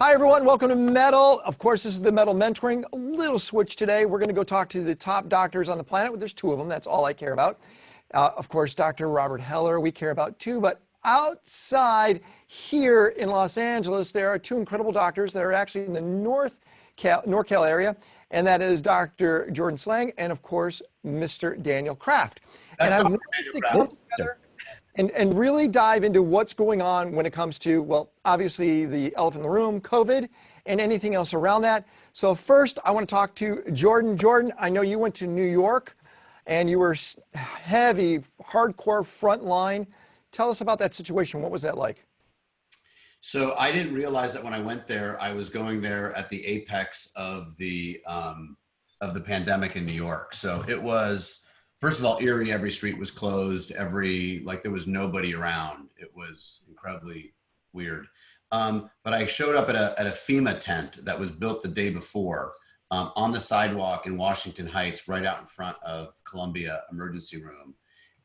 Hi, everyone. Welcome to Metal. Of course, this is the Metal Mentoring. A little switch today. We're going to go talk to the top doctors on the planet. There's two of them. That's all I care about. Of course, Dr. Robert Heller, we care about too. But outside here in Los Angeles, there are two incredible doctors that are actually in the NorCal area. And that is Dr. Jordan Shlain and, of course, Mr. Daniel Kraft. And I want us to come together and really dive into what's going on when it comes to, well, obviously the elephant in the room, COVID, and anything else around that. So first, I want to talk to Jordan. Jordan, I know you went to New York and you were heavy, hardcore frontline. Tell us about that situation. What was that like? So I didn't realize that when I went there, I was going there at the apex of the pandemic in New York. So it was, first of all, eerie. Every street was closed. There was nobody around. It was incredibly weird. But I showed up at a FEMA tent that was built the day before on the sidewalk in Washington Heights, right out in front of Columbia Emergency Room.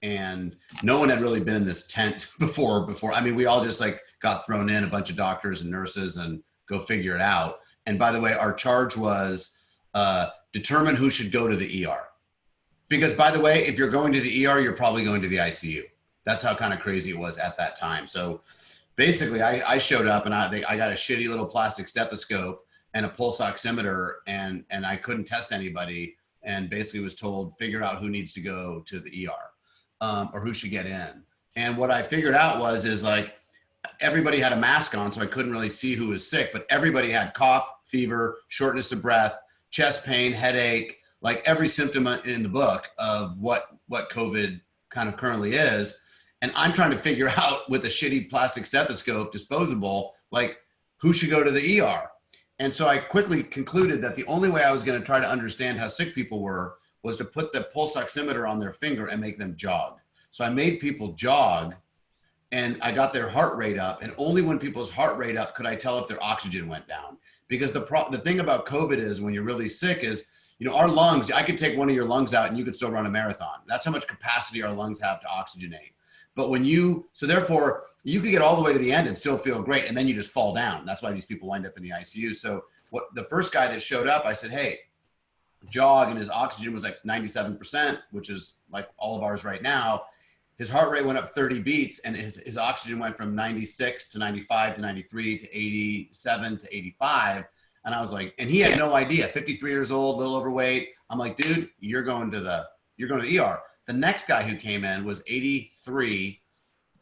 And no one had really been in this tent before. I mean, we all just got thrown in, a bunch of doctors and nurses, and go figure it out. And by the way, our charge was determine who should go to the ER. Because by the way, if you're going to the ER, you're probably going to the ICU. That's how kind of crazy it was at that time. So basically I showed up and I got a shitty little plastic stethoscope and a pulse oximeter and I couldn't test anybody, and basically was told, figure out who needs to go to the ER. Or who should get in. And what I figured out is everybody had a mask on, so I couldn't really see who was sick, but everybody had cough, fever, shortness of breath, chest pain, headache, like every symptom in the book of what COVID kind of currently is. And I'm trying to figure out with a shitty plastic stethoscope, disposable, who should go to the ER. And so I quickly concluded that the only way I was going to try to understand how sick people were was to put the pulse oximeter on their finger and make them jog. So I made people jog and I got their heart rate up, and only when people's heart rate up could I tell if their oxygen went down. Because the thing about COVID is, when you're really sick is, our lungs, I could take one of your lungs out and you could still run a marathon. That's how much capacity our lungs have to oxygenate. But so therefore you could get all the way to the end and still feel great, and then you just fall down. That's why these people wind up in the ICU. So the first guy that showed up, I said, hey, jog, and his oxygen was 97%, which is like all of ours right now. His heart rate went up 30 beats, and his oxygen went from 96 to 95 to 93 to 87 to 85. And I was like, and he had no idea, 53 years old, a little overweight. I'm like, dude, you're going to the ER. The next guy who came in was 83,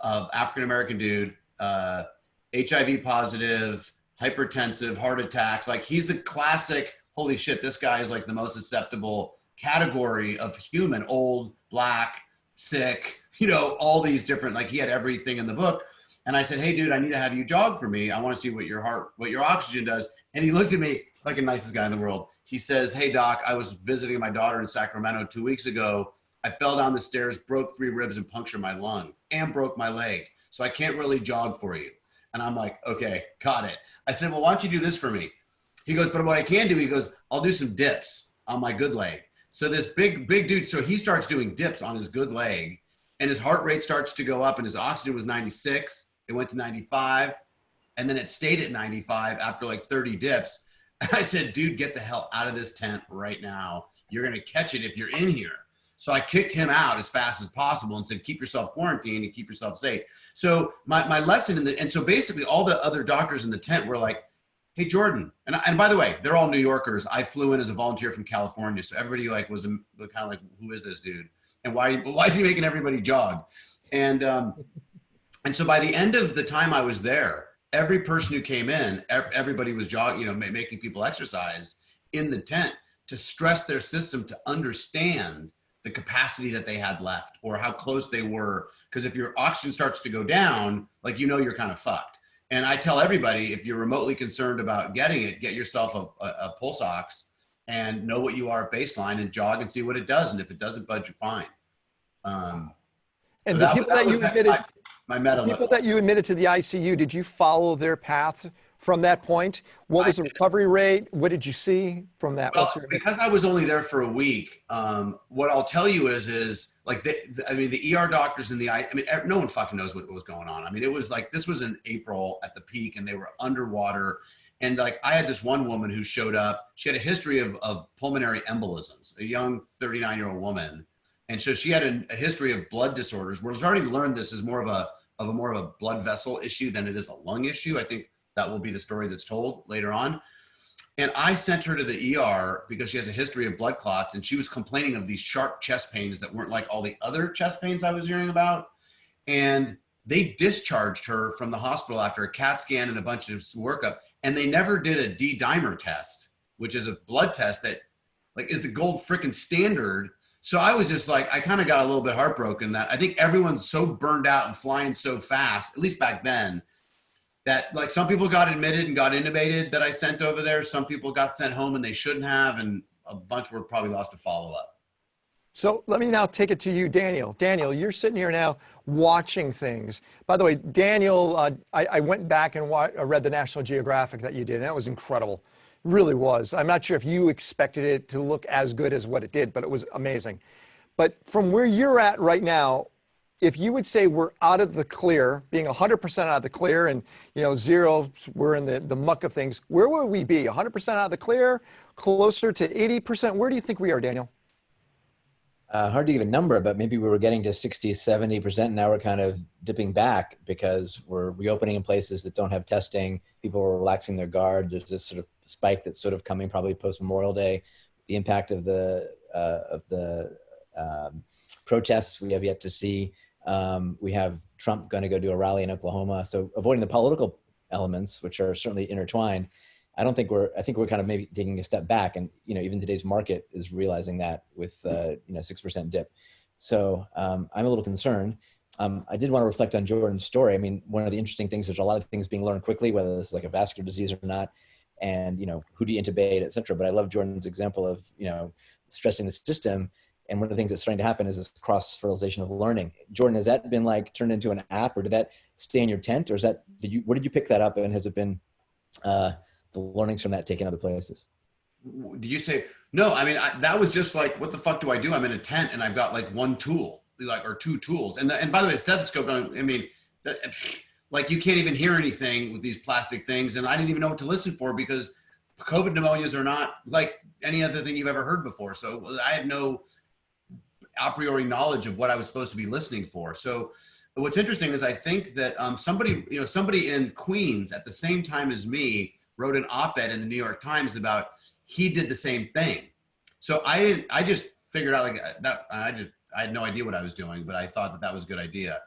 African-American dude, HIV positive, hypertensive, heart attacks. He's the classic, holy shit, this guy is the most susceptible category of human, old, black, sick, all these different, he had everything in the book. And I said, hey dude, I need to have you jog for me. I want to see what your oxygen does. And he looked at me like the nicest guy in the world. He says, hey doc, I was visiting my daughter in Sacramento 2 weeks ago. I fell down the stairs, broke 3 ribs and punctured my lung and broke my leg. So I can't really jog for you. And I'm like, okay, got it. I said, well, why don't you do this for me? He goes, but what I can do, he goes, I'll do some dips on my good leg. So this big dude, so he starts doing dips on his good leg, and his heart rate starts to go up, and his oxygen was 96. It went to 95, and then it stayed at 95 after 30 dips. And I said, dude, get the hell out of this tent right now. You're going to catch it if you're in here. So I kicked him out as fast as possible and said, keep yourself quarantined and keep yourself safe. So my lesson and so basically all the other doctors in the tent were like, hey, Jordan, and by the way, they're all New Yorkers. I flew in as a volunteer from California. So everybody was kind of like, who is this dude? And why is he making everybody jog? And so by the end of the time I was there, every person who came in, everybody was jogging, making people exercise in the tent to stress their system to understand the capacity that they had left or how close they were. Because if your oxygen starts to go down, you're kind of fucked. And I tell everybody, if you're remotely concerned about getting it, get yourself a pulse ox and know what you are at baseline and jog and see what it does. And if it doesn't budge, you're fine. And the people that you admitted to the ICU, did you follow their path from that point? What was the recovery rate? What did you see from that? Well, because I was only there for a week, what I'll tell you is the ER doctors and no one fucking knows what was going on. I mean, it was this was in April at the peak, and they were underwater. And like, I had this one woman who showed up, she had a history of pulmonary embolisms, a young 39-year-old woman. And so she had a history of blood disorders. We're starting to learn this is more of a blood vessel issue than it is a lung issue. I think that will be the story that's told later on. And I sent her to the ER because she has a history of blood clots, and she was complaining of these sharp chest pains that weren't like all the other chest pains I was hearing about. And they discharged her from the hospital after a CAT scan and a bunch of workup. And they never did a D-dimer test, which is a blood test that like is the gold freaking standard. So I was just like, I kind of got a little bit heartbroken that I think everyone's so burned out and flying so fast, at least back then, that like some people got admitted and got intubated that I sent over there. Some people got sent home and they shouldn't have. And a bunch were probably lost to follow up. So let me now take it to you, Daniel. Daniel, you're sitting here now watching things. By the way, Daniel, I went back and read the National Geographic that you did, and that was incredible. Really was. I'm not sure if you expected it to look as good as what it did, but it was amazing. But from where you're at right now, if you would say we're out of the clear, being 100% out of the clear, and zero, we're in the muck of things, where would we be? 100% out of the clear, closer to 80%? Where do you think we are, Daniel? Hard to give a number, but maybe we were getting to 60, 70%. Now we're kind of dipping back because we're reopening in places that don't have testing. People are relaxing their guard. There's this sort of spike that's sort of coming probably post Memorial Day. The impact of the protests we have yet to see. We have Trump going to go do a rally in Oklahoma. So avoiding the political elements, which are certainly intertwined, I think we're kind of maybe taking a step back. And, even today's market is realizing that with, 6% dip. So I'm a little concerned. I did want to reflect on Jordan's story. I mean, one of the interesting things, there's a lot of things being learned quickly, whether this is like a vascular disease or not, and, who do you intubate, et cetera. But I love Jordan's example of, stressing the system. And one of the things that's starting to happen is this cross-fertilization of learning. Jordan, has that been like turned into an app, or did that stay in your tent, or where did you pick that up, and has it been the learnings from that taken other places? Did you say, no, I mean, that was just like, what the fuck do I do? I'm in a tent and I've got like one tool, or two tools. And by the way, the stethoscope, like you can't even hear anything with these plastic things. And I didn't even know what to listen for because COVID pneumonias are not like any other thing you've ever heard before. So I had no a priori knowledge of what I was supposed to be listening for. So what's interesting is I think that somebody in Queens at the same time as me wrote an op-ed in the New York Times about he did the same thing. So I just figured out like that. I had no idea what I was doing, but I thought that was a good idea.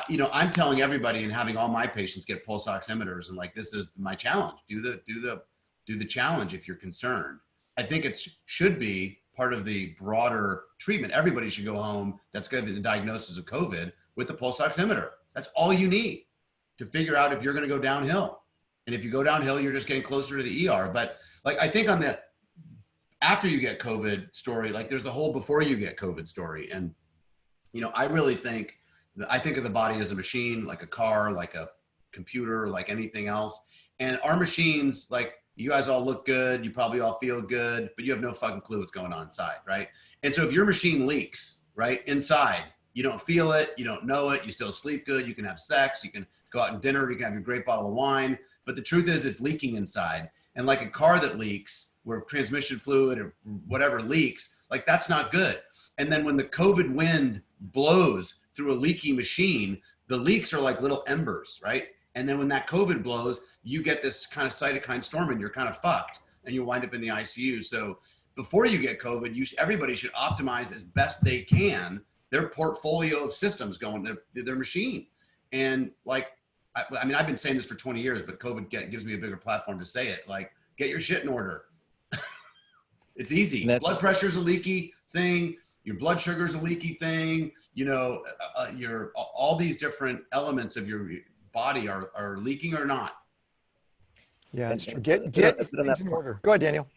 I'm telling everybody and having all my patients get pulse oximeters, and like, this is my challenge. Do the challenge if you're concerned. I think it should be part of the broader treatment. Everybody should go home that's given the diagnosis of COVID with the pulse oximeter. That's all you need to figure out if you're going to go downhill. And if you go downhill, you're just getting closer to the ER. But like, I think on the after you get COVID story, like there's the whole before you get COVID story. And, I really think of the body as a machine, like a car, like a computer, like anything else. And our machines, like, you guys all look good. You probably all feel good, but you have no fucking clue what's going on inside, right? And so if your machine leaks, right, inside, you don't feel it, you don't know it, you still sleep good, you can have sex, you can go out and dinner, you can have your great bottle of wine, but the truth is it's leaking inside. And like a car that leaks, where transmission fluid or whatever leaks, like that's not good. And then when the COVID wind blows through a leaky machine, the leaks are like little embers, right? And then when that COVID blows, you get this kind of cytokine storm and you're kind of fucked and you wind up in the ICU. So before you get COVID, everybody should optimize as best they can their portfolio of systems going, their machine. And like, I mean, I've been saying this for 20 years, but COVID gives me a bigger platform to say it. Like, get your shit in order. It's easy. Blood pressure is a leaky thing. Your blood sugar is a leaky thing. All these different elements of your body are leaking or not. Yeah, it's true. Get things in order. Go ahead, Daniel.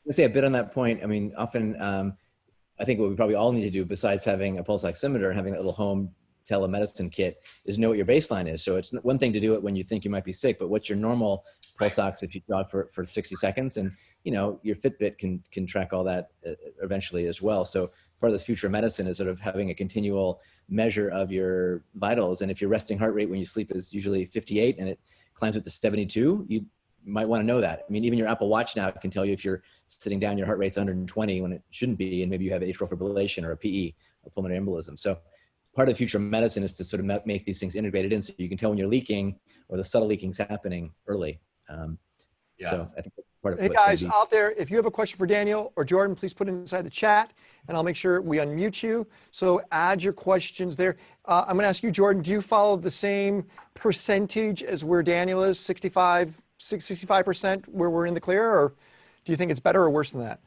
Let's say a bit on that point. I mean, often I think what we probably all need to do, besides having a pulse oximeter and having that little home telemedicine kit, is know what your baseline is. So it's one thing to do it when you think you might be sick, but what's your normal pulse ox if you jog for 60 seconds? And your Fitbit can track all that eventually as well. So part of this future medicine is sort of having a continual measure of your vitals. And if your resting heart rate when you sleep is usually 58 and it climbs up to 72, might want to know that. I mean, even your Apple Watch now can tell you if you're sitting down, your heart rate's 120 when it shouldn't be, and maybe you have atrial fibrillation or a PE, or pulmonary embolism. So part of the future of medicine is to sort of make these things integrated in so you can tell when you're leaking or the subtle leaking's happening early. So I think that's part of Hey what's guys gonna out there, if you have a question for Daniel or Jordan, please put it inside the chat and I'll make sure we unmute you. So add your questions there. I'm going to ask you, Jordan, do you follow the same percentage as where Daniel is, 65% where we're in the clear, or do you think it's better or worse than that?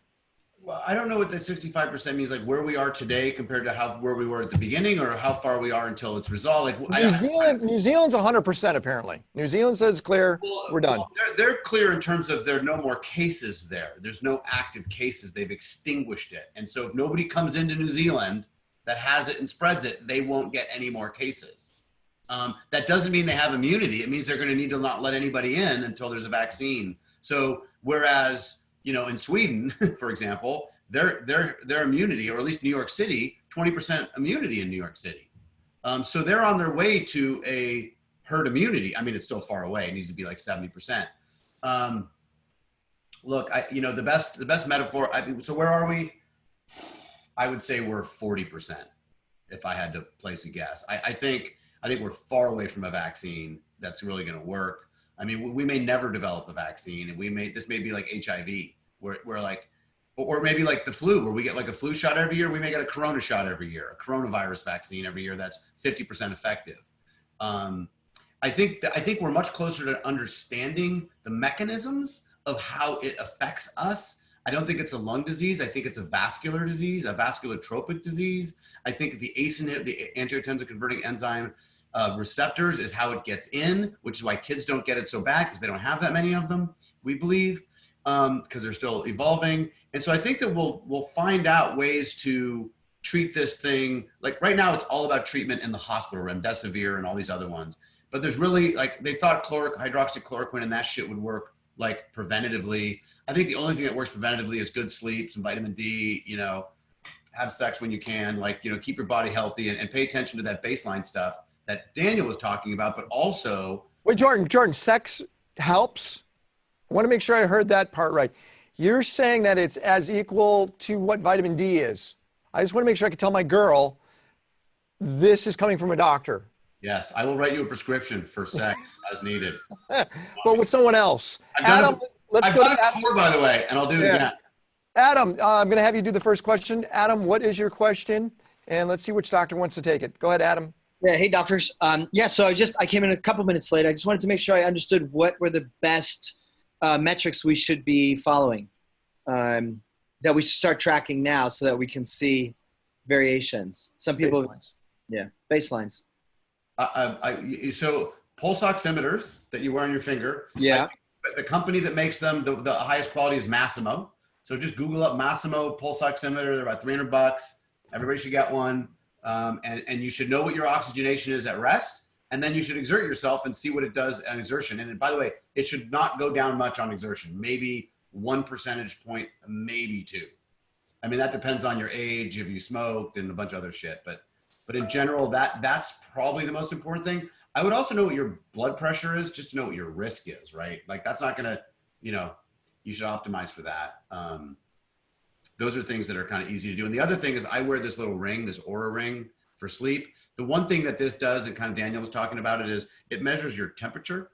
Well, I don't know what the 65% means, like where we are today compared to where we were at the beginning, or how far we are until it's resolved. Like New Zealand's 100% apparently. New Zealand says clear, we're done. Well, they're clear in terms of there are no more cases there. There's no active cases. They've extinguished it. And so if nobody comes into New Zealand that has it and spreads it, they won't get any more cases. That doesn't mean they have immunity. It means they're going to need to not let anybody in until there's a vaccine. So whereas, you know, in Sweden, for example, their immunity, or at least New York City, 20% immunity in New York City. So they're on their way to a herd immunity. I mean, it's still far away. It needs to be like 70%. Look, the best metaphor. So where are we? I would say we're 40%. If I had to place a guess, I think we're far away from a vaccine that's really going to work. I mean, we may never develop a vaccine, and this may be like HIV, where like, or maybe like the flu, where we get like a flu shot every year. We may get a corona shot every year, a coronavirus vaccine every year that's 50% effective. I think we're much closer to understanding the mechanisms of how it affects us. I don't think it's a lung disease. I think it's a vascular disease, a vascular tropic disease. I think the ACE inhibitor, the angiotensin converting enzyme receptors, is how it gets in, which is why kids don't get it so bad, because they don't have that many of them, we believe, because they're still evolving. And so I think that we'll find out ways to treat this thing. Like right now, it's all about treatment in the hospital, remdesivir and all these other ones. But there's really, like, they thought hydroxychloroquine and that shit would work like preventatively. I think the only thing that works preventatively is good sleep, some vitamin D, have sex when you can, like, keep your body healthy and pay attention to that baseline stuff that Daniel was talking about, but also. Wait, Jordan, sex helps? I want to make sure I heard that part right. You're saying that it's as equal to what vitamin D is. I just want to make sure I can tell my girl this is coming from a doctor. Yes, I will write you a prescription for sex as needed. But with someone else. Adam, let's go to Adam. By the way, and I'll do it again. Adam, I'm going to have you do the first question. Adam, what is your question? And let's see which doctor wants to take it. Go ahead, Adam. Yeah, hey doctors. So I came in a couple minutes late. I just wanted to make sure I understood what were the best metrics we should be following, that we should start tracking now so that we can see variations. Some people, Baselines. Yeah, baselines. So pulse oximeters that you wear on your finger. Yeah. The company that makes them, the highest quality is Massimo. So just Google up Massimo pulse oximeter. They're about $300. Everybody should get one. And you should know what your oxygenation is at rest. And then you should exert yourself and see what it does on exertion. And by the way, it should not go down much on exertion. Maybe 1 percentage point, maybe 2. I mean, that depends on your age, if you smoked and a bunch of other shit. But in general, that's probably the most important thing. I would also know what your blood pressure is, just to know what your risk is, right? Like that's not gonna, you should optimize for that. Those are things that are kind of easy to do. And the other thing is I wear this little ring, this Aura ring for sleep. The one thing that this does, and kind of Daniel was talking about it, is it measures your temperature.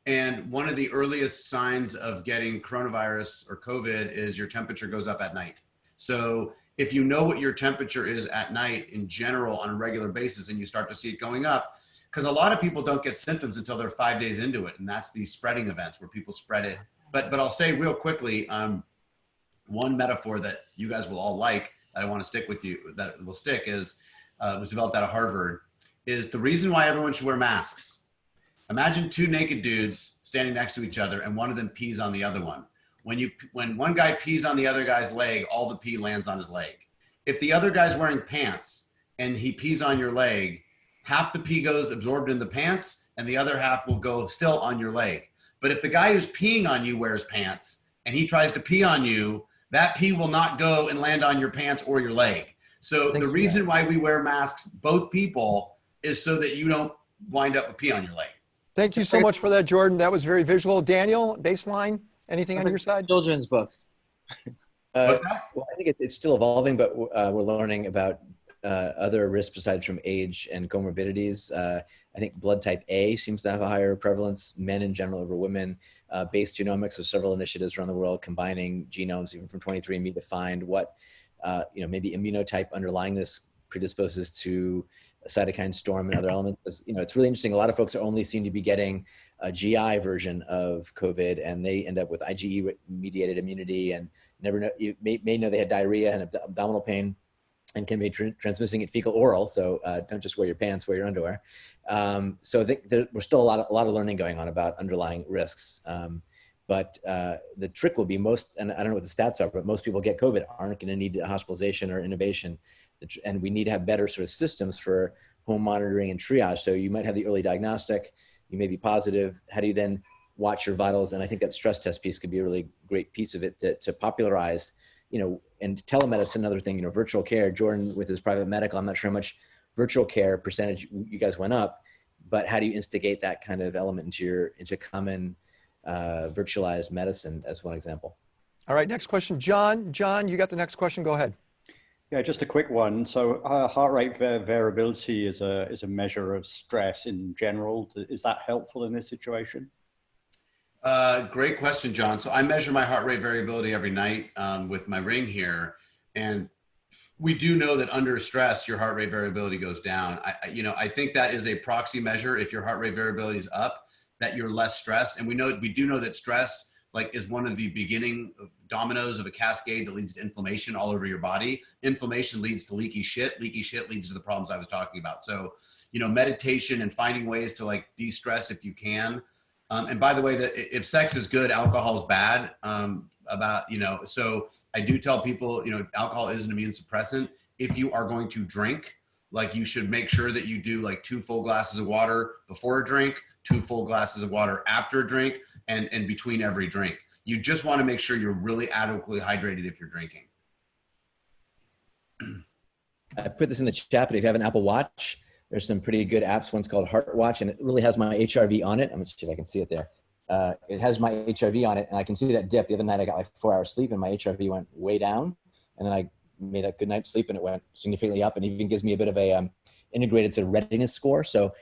And one of the earliest signs of getting coronavirus or COVID is your temperature goes up at night. So if you know what your temperature is at night in general on a regular basis, and you start to see it going up, because a lot of people don't get symptoms until they're 5 days into it. And that's these spreading events where people spread it. But I'll say real quickly, one metaphor that you guys will all like, that I want to stick with you, that will stick, is was developed out of Harvard, is the reason why everyone should wear masks. Imagine 2 naked dudes standing next to each other and one of them pees on the other one. When one guy pees on the other guy's leg, all the pee lands on his leg. If the other guy's wearing pants and he pees on your leg, half the pee goes absorbed in the pants and the other half will go still on your leg. But if the guy who's peeing on you wears pants and he tries to pee on you, that pee will not go and land on your pants or your leg. So the reason why we wear masks, both people, is so that you don't wind up with pee on your leg. Thank you so much for that, Jordan. That was very visual. Daniel, baseline, anything on your side? Children's book. What's that? Well, I think it's still evolving, but we're learning about other risks besides from age and comorbidities. I think blood type A seems to have a higher prevalence, men in general over women. Base genomics of several initiatives around the world combining genomes, even from 23andMe, to find what maybe immunotype underlying this predisposes to a cytokine storm and other elements. It's really interesting. A lot of folks are only seem to be getting a GI version of COVID, and they end up with IgE-mediated immunity, and never know. You may know they had diarrhea and abdominal pain, and can be transmitting it fecal oral. So don't just wear your pants, wear your underwear. So I think we're still a lot of learning going on about underlying risks. But the trick will be and I don't know what the stats are, but most people get COVID aren't going to need hospitalization or intubation. And we need to have better sort of systems for home monitoring and triage. So you might have the early diagnostic, you may be positive. How do you then watch your vitals? And I think that stress test piece could be a really great piece of it to popularize, and telemedicine, another thing, virtual care. Jordan with his private medical, I'm not sure how much virtual care percentage you guys went up, but how do you instigate that kind of element into common virtualized medicine as one example? All right, next question. John, you got the next question. Go ahead. Yeah, just a quick one. So heart rate variability is a measure of stress in general. Is that helpful in this situation? Great question, John. So I measure my heart rate variability every night with my ring here. And we do know that under stress, your heart rate variability goes down. I think that is a proxy measure. If your heart rate variability is up, that you're less stressed. And we do know that stress is one of the beginning dominoes of a cascade that leads to inflammation all over your body. Inflammation leads to leaky shit. Leaky shit leads to the problems I was talking about. So, meditation and finding ways to de-stress if you can. And by the way, that if sex is good, alcohol is bad. So I do tell people, alcohol is an immune suppressant. If you are going to drink, you should make sure that you do 2 full glasses of water before a drink, 2 full glasses of water after a drink, and between every drink. You just want to make sure you're really adequately hydrated if you're drinking. I put this in the chat, but if you have an Apple Watch, there's some pretty good apps. One's called Heart Watch, and it really has my HRV on it. I'm gonna see if I can see it there. It has my HRV on it, and I can see that dip. The other night I got 4 hours sleep, and my HRV went way down, and then I made a good night's sleep, and it went significantly up, and even gives me a bit of a integrated sort of readiness score. So,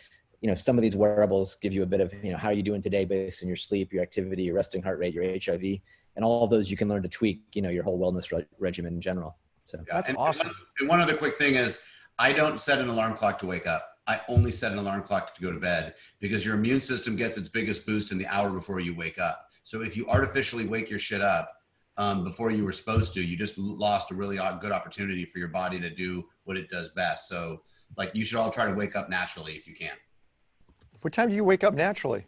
some of these wearables give you a bit of, how are you doing today based on your sleep, your activity, your resting heart rate, your HRV, and all of those you can learn to tweak, your whole wellness regimen in general. So That's awesome. And one other quick thing is, I don't set an alarm clock to wake up. I only set an alarm clock to go to bed, because your immune system gets its biggest boost in the hour before you wake up. So if you artificially wake your shit up before you were supposed to, you just lost a really good opportunity for your body to do what it does best. So you should all try to wake up naturally if you can. What time do you wake up naturally?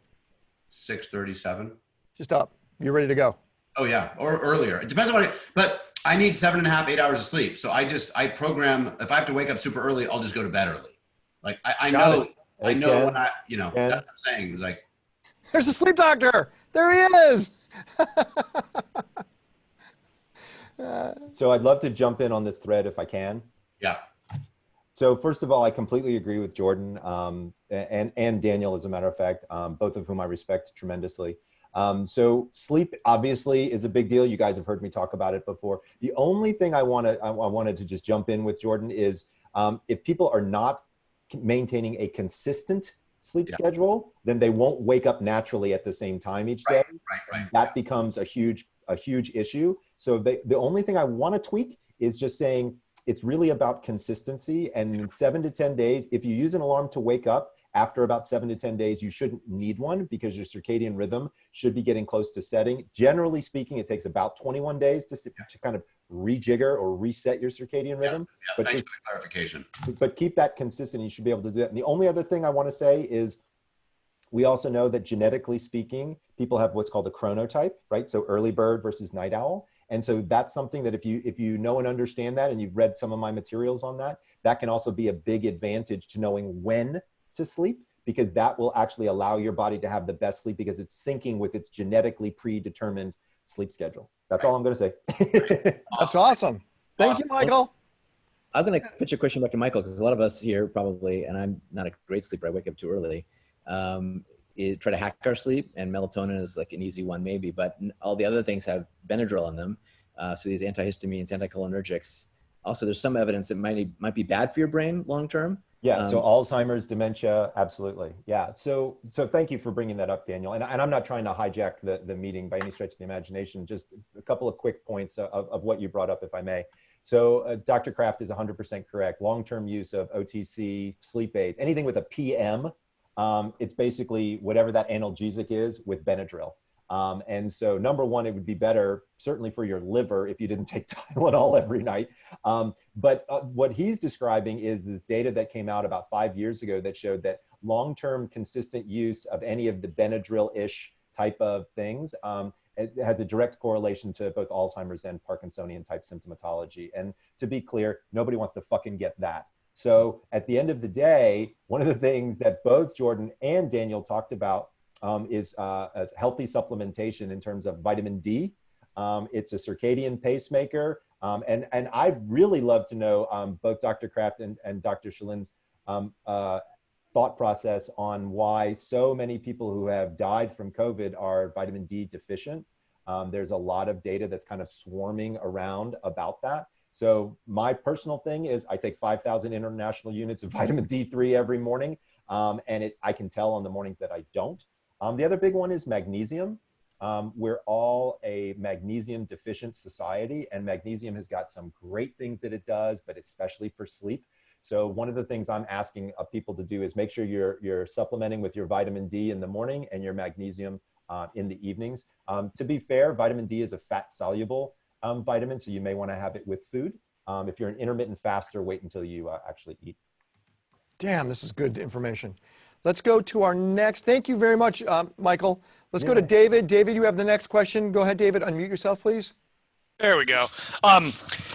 6:37. Just up. You're ready to go. Oh yeah, or earlier. It depends on but I need 7.5, 8 hours of sleep. So I program, if I have to wake up super early, I'll just go to bed early. I know when that's what I'm saying. It's There's a sleep doctor. There he is. So I'd love to jump in on this thread if I can. Yeah. So first of all, I completely agree with Jordan and Daniel, as a matter of fact, both of whom I respect tremendously. So sleep obviously is a big deal. You guys have heard me talk about it before. The only thing I wanted to just jump in with Jordan is if people are not maintaining a consistent sleep schedule, then they won't wake up naturally at the same time each day. Right. That becomes a huge issue. So the only thing I want to tweak is just saying it's really about consistency. And in 7 to 10 days, if you use an alarm to wake up, after about 7 to 10 days, you shouldn't need one, because your circadian rhythm should be getting close to setting. Generally speaking, it takes about 21 days to kind of rejigger or reset your circadian rhythm. Yeah, but thanks for the clarification. But keep that consistent. You should be able to do that. And the only other thing I want to say is, we also know that genetically speaking, people have what's called a chronotype, right? So early bird versus night owl. And so that's something that if you know and understand that, and you've read some of my materials on that, that can also be a big advantage to knowing when to sleep, because that will actually allow your body to have the best sleep, because it's syncing with its genetically predetermined sleep schedule. That's all I'm going to say. That's awesome. Thank you, Michael. I'm going to pitch a question back to Michael, because a lot of us here probably, and I'm not a great sleeper, I wake up too early. try to hack our sleep, and melatonin is like an easy one maybe, but all the other things have Benadryl in them. So these antihistamines, anticholinergics. Also, there's some evidence it might be bad for your brain long term. Yeah, so Alzheimer's, dementia, absolutely. Yeah, so thank you for bringing that up, Daniel. And I'm not trying to hijack the meeting by any stretch of the imagination, just a couple of quick points of what you brought up, if I may. So Dr. Kraft is 100% correct. Long-term use of OTC, sleep aids, anything with a PM, it's basically whatever that analgesic is with Benadryl. And so number one, it would be better, certainly for your liver, if you didn't take Tylenol every night. But what he's describing is this data that came out about 5 years ago that showed that long-term consistent use of any of the Benadryl-ish type of things, it has a direct correlation to both Alzheimer's and Parkinsonian type symptomatology. And to be clear, nobody wants to fucking get that. So at the end of the day, one of the things that both Jordan and Daniel talked about is healthy supplementation in terms of vitamin D. It's a circadian pacemaker. And I'd really love to know both Dr. Kraft and Dr. Shlain's thought process on why so many people who have died from COVID are vitamin D deficient. There's a lot of data that's kind of swarming around about that. So my personal thing is I take 5,000 international units of vitamin D3 every morning. And I can tell on the mornings that I don't. The other big one is magnesium. We're all a magnesium deficient society, and magnesium has got some great things that it does, but especially for sleep. So one of the things I'm asking people to do is make sure you're supplementing with your vitamin D in the morning and your magnesium in the evenings. To be fair, vitamin D is a fat soluble vitamin, so you may want to have it with food. If you're an intermittent faster, wait until you actually eat. Damn, this is good information. Let's go to our next. Thank you very much, Michael. Let's go to David. David, you have the next question. Go ahead, David. Unmute yourself, please. There we go.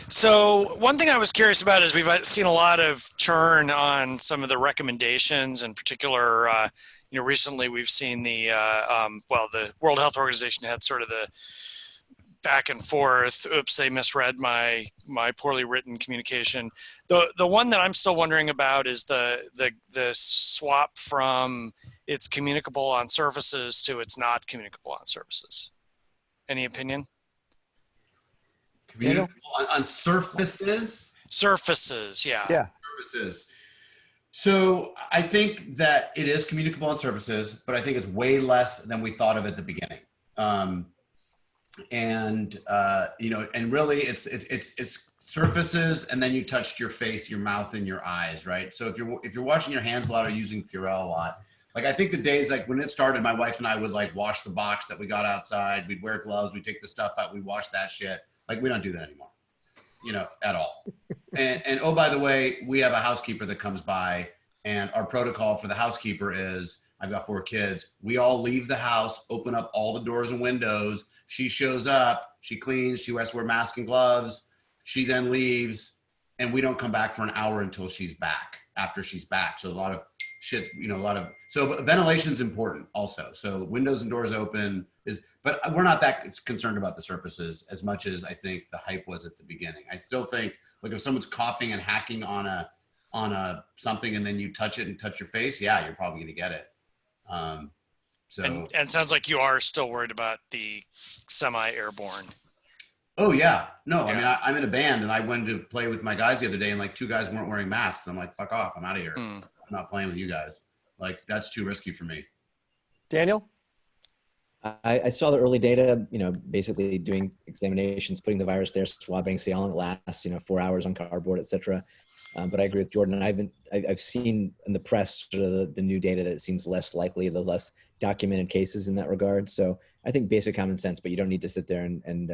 So one thing I was curious about is we've seen a lot of churn on some of the recommendations. In particular, recently we've seen the World Health Organization had sort of the back and forth. Oops, they misread my poorly written communication. The one that I'm still wondering about is the swap from it's communicable on surfaces to it's not communicable on surfaces. Any opinion? Communicable on surfaces? Surfaces, yeah. Yeah. Surfaces. So I think that it is communicable on surfaces, but I think it's way less than we thought of at the beginning. And really it's surfaces, and then you touched your face, your mouth, and your eyes, right? So if you're washing your hands a lot or using Purell a lot, like I think the days like when it started, my wife and I would like wash the box that we got outside, we'd wear gloves, we'd take the stuff out, we'd wash that shit. Like we don't do that anymore, at all. And oh, by the way, we have a housekeeper that comes by, and our protocol for the housekeeper is, I've got 4 kids. We all leave the house, open up all the doors and windows. She shows up, she cleans, she has to wear masks and gloves. She then leaves, and we don't come back for an hour until she's back, after she's back. So a lot of shit, so ventilation is important also. So windows and doors open but we're not that concerned about the surfaces as much as I think the hype was at the beginning. I still think like if someone's coughing and hacking on a something and then you touch it and touch your face, yeah, you're probably going to get it. And it sounds like you are still worried about the semi-airborne. Oh yeah, no. Yeah. I mean, I'm in a band, and I went to play with my guys the other day, and like 2 guys weren't wearing masks. I'm like, fuck off, I'm out of here. I'm not playing with you guys. Like that's too risky for me. Daniel? I saw the early data, basically doing examinations, putting the virus there, swabbing, see how long it lasts, 4 hours on cardboard, et cetera. But I agree with Jordan. I've seen in the press sort of the new data that it seems less likely, the less documented cases in that regard. So I think basic common sense, but you don't need to sit there and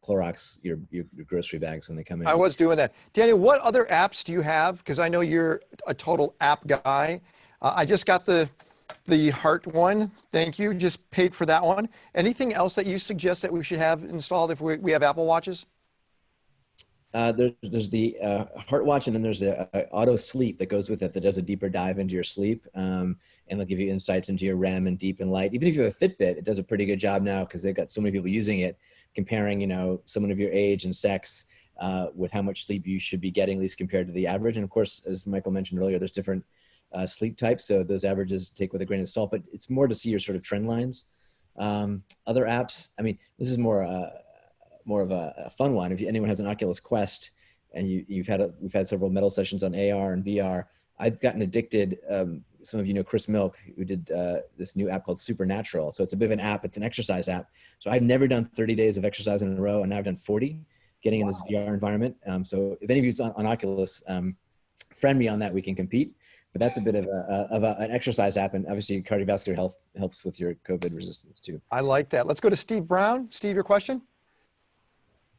Clorox your grocery bags when they come in. I was doing that. Daniel, what other apps do you have? Because I know you're a total app guy. I just got the heart one. Thank you. Just paid for that one. Anything else that you suggest that we should have installed if we have Apple Watches? There's the heart watch, and then there's the auto sleep that goes with it that does a deeper dive into your sleep, and they'll give you insights into your REM and deep and light. Even if you have a Fitbit, it does a pretty good job now because they've got so many people using it, comparing someone of your age and sex with how much sleep you should be getting, at least compared to the average. And of course, as Michael mentioned earlier, there's different sleep types. So those averages take with a grain of salt, but it's more to see your sort of trend lines. Other apps, I mean, this is more of a fun one. If anyone has an Oculus Quest and we've had several metal sessions on AR and VR, I've gotten addicted. Some of you know Chris Milk, who did this new app called Supernatural. So it's a bit of an app. It's an exercise app. So I've never done 30 days of exercise in a row, and now I've done 40, getting in this VR environment. So if any of you on Oculus, friend me on that, we can compete. But that's a bit of an exercise app, and obviously cardiovascular health helps with your COVID resistance too. I like that. Let's go to Steve Brown. Steve, your question?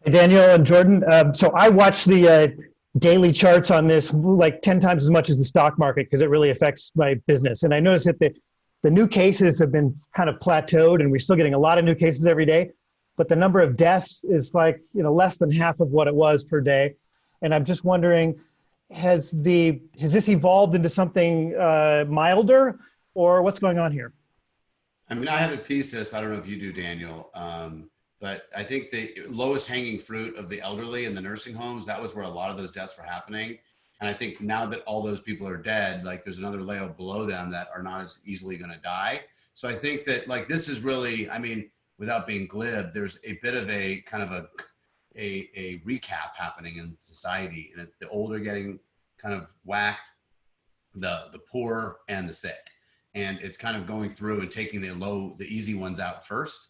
Hey, Daniel and Jordan. So I watch the daily charts on this like 10 times as much as the stock market because it really affects my business. And I noticed that the new cases have been kind of plateaued, and we're still getting a lot of new cases every day. But the number of deaths is like, less than half of what it was per day. And I'm just wondering, has this evolved into something milder, or what's going on here? I mean, I have a thesis. I don't know if you do, Daniel. But I think the lowest hanging fruit of the elderly in the nursing homes, that was where a lot of those deaths were happening. And I think now that all those people are dead, like there's another layer below them that are not as easily going to die. So I think that like this is really, I mean, without being glib, there's a bit of a kind of a recap happening in society. And the older getting kind of whacked, the poor and the sick. And it's kind of going through and taking the easy ones out first.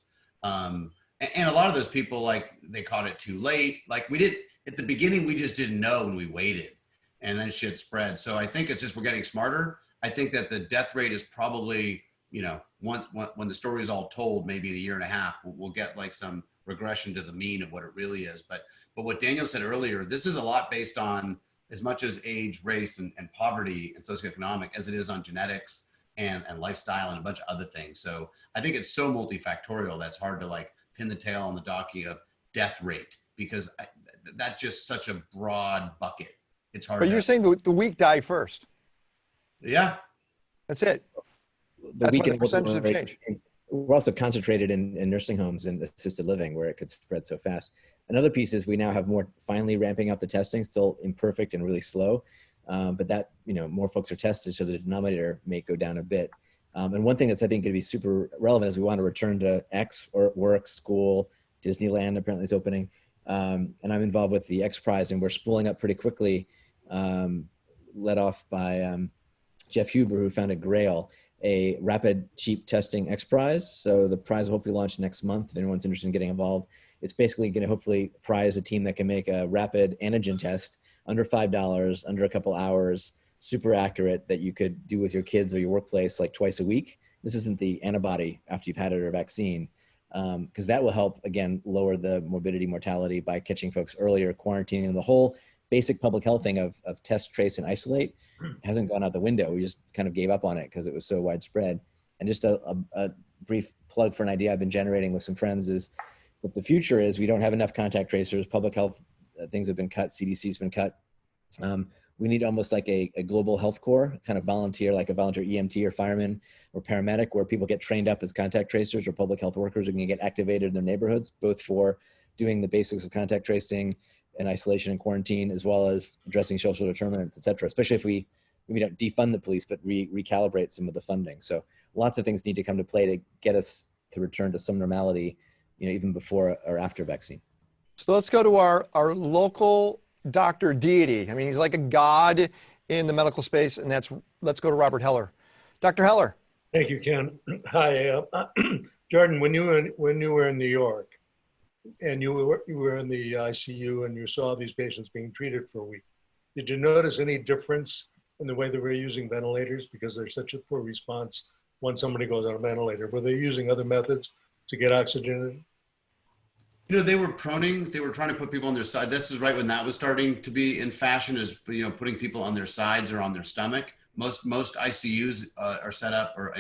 And a lot of those people, like they caught it too late. Like at the beginning, we just didn't know and we waited, and then shit spread. So I think it's just, we're getting smarter. I think that the death rate is probably, when the story is all told, maybe in a year and a half, we'll get like some regression to the mean of what it really is. But what Daniel said earlier, this is a lot based on as much as age, race, and poverty and socioeconomic as it is on genetics and lifestyle and a bunch of other things. So I think it's so multifactorial that's hard to like pin the tail on the donkey of death rate, because that's just such a broad bucket. It's hard. But you're saying the weak die first. Yeah. That's it. That's why the percentages have changed. We're also concentrated in nursing homes and assisted living, where it could spread so fast. Another piece is we now have more finally ramping up the testing, still imperfect and really slow. But that, more folks are tested, so the denominator may go down a bit. And one thing that's, I think, going to be super relevant is we want to return to X, or work, school. Disneyland apparently is opening. And I'm involved with the X Prize, and we're spooling up pretty quickly, led off by Jeff Huber, who founded Grail, a rapid, cheap testing X Prize. So the prize will hopefully launch next month if anyone's interested in getting involved. It's basically going to hopefully prize a team that can make a rapid antigen test under $5, under a couple hours, super accurate, that you could do with your kids or your workplace like twice a week. This isn't the antibody after you've had it or vaccine, because that will help, again, lower the morbidity, mortality by catching folks earlier, quarantining, and the whole basic public health thing of test, trace, and isolate hasn't gone out the window. We just kind of gave up on it because it was so widespread. And just a brief plug for an idea I've been generating with some friends is what the future is. We don't have enough contact tracers. Public health things have been cut. CDC's been cut. We need almost like a global health corps, kind of volunteer, like a volunteer EMT or fireman or paramedic, where people get trained up as contact tracers or public health workers who can get activated in their neighborhoods, both for doing the basics of contact tracing and isolation and quarantine, as well as addressing social determinants, et cetera, especially if we don't defund the police, but recalibrate some of the funding. So lots of things need to come to play to get us to return to some normality, even before or after vaccine. So let's go to our local Dr. Deity. I mean, he's like a god in the medical space, and let's go to Robert Heller. Dr. Heller. Thank you, Ken. Hi, Jordan. When you were in New York, and you were in the ICU, and you saw these patients being treated for a week, did you notice any difference in the way they were using ventilators, because there's such a poor response when somebody goes on a ventilator? Were they using other methods to get oxygen in? They were proning. They were trying to put people on their side. This is right when that was starting to be in fashion, is putting people on their sides or on their stomach. Most ICUs are set up, or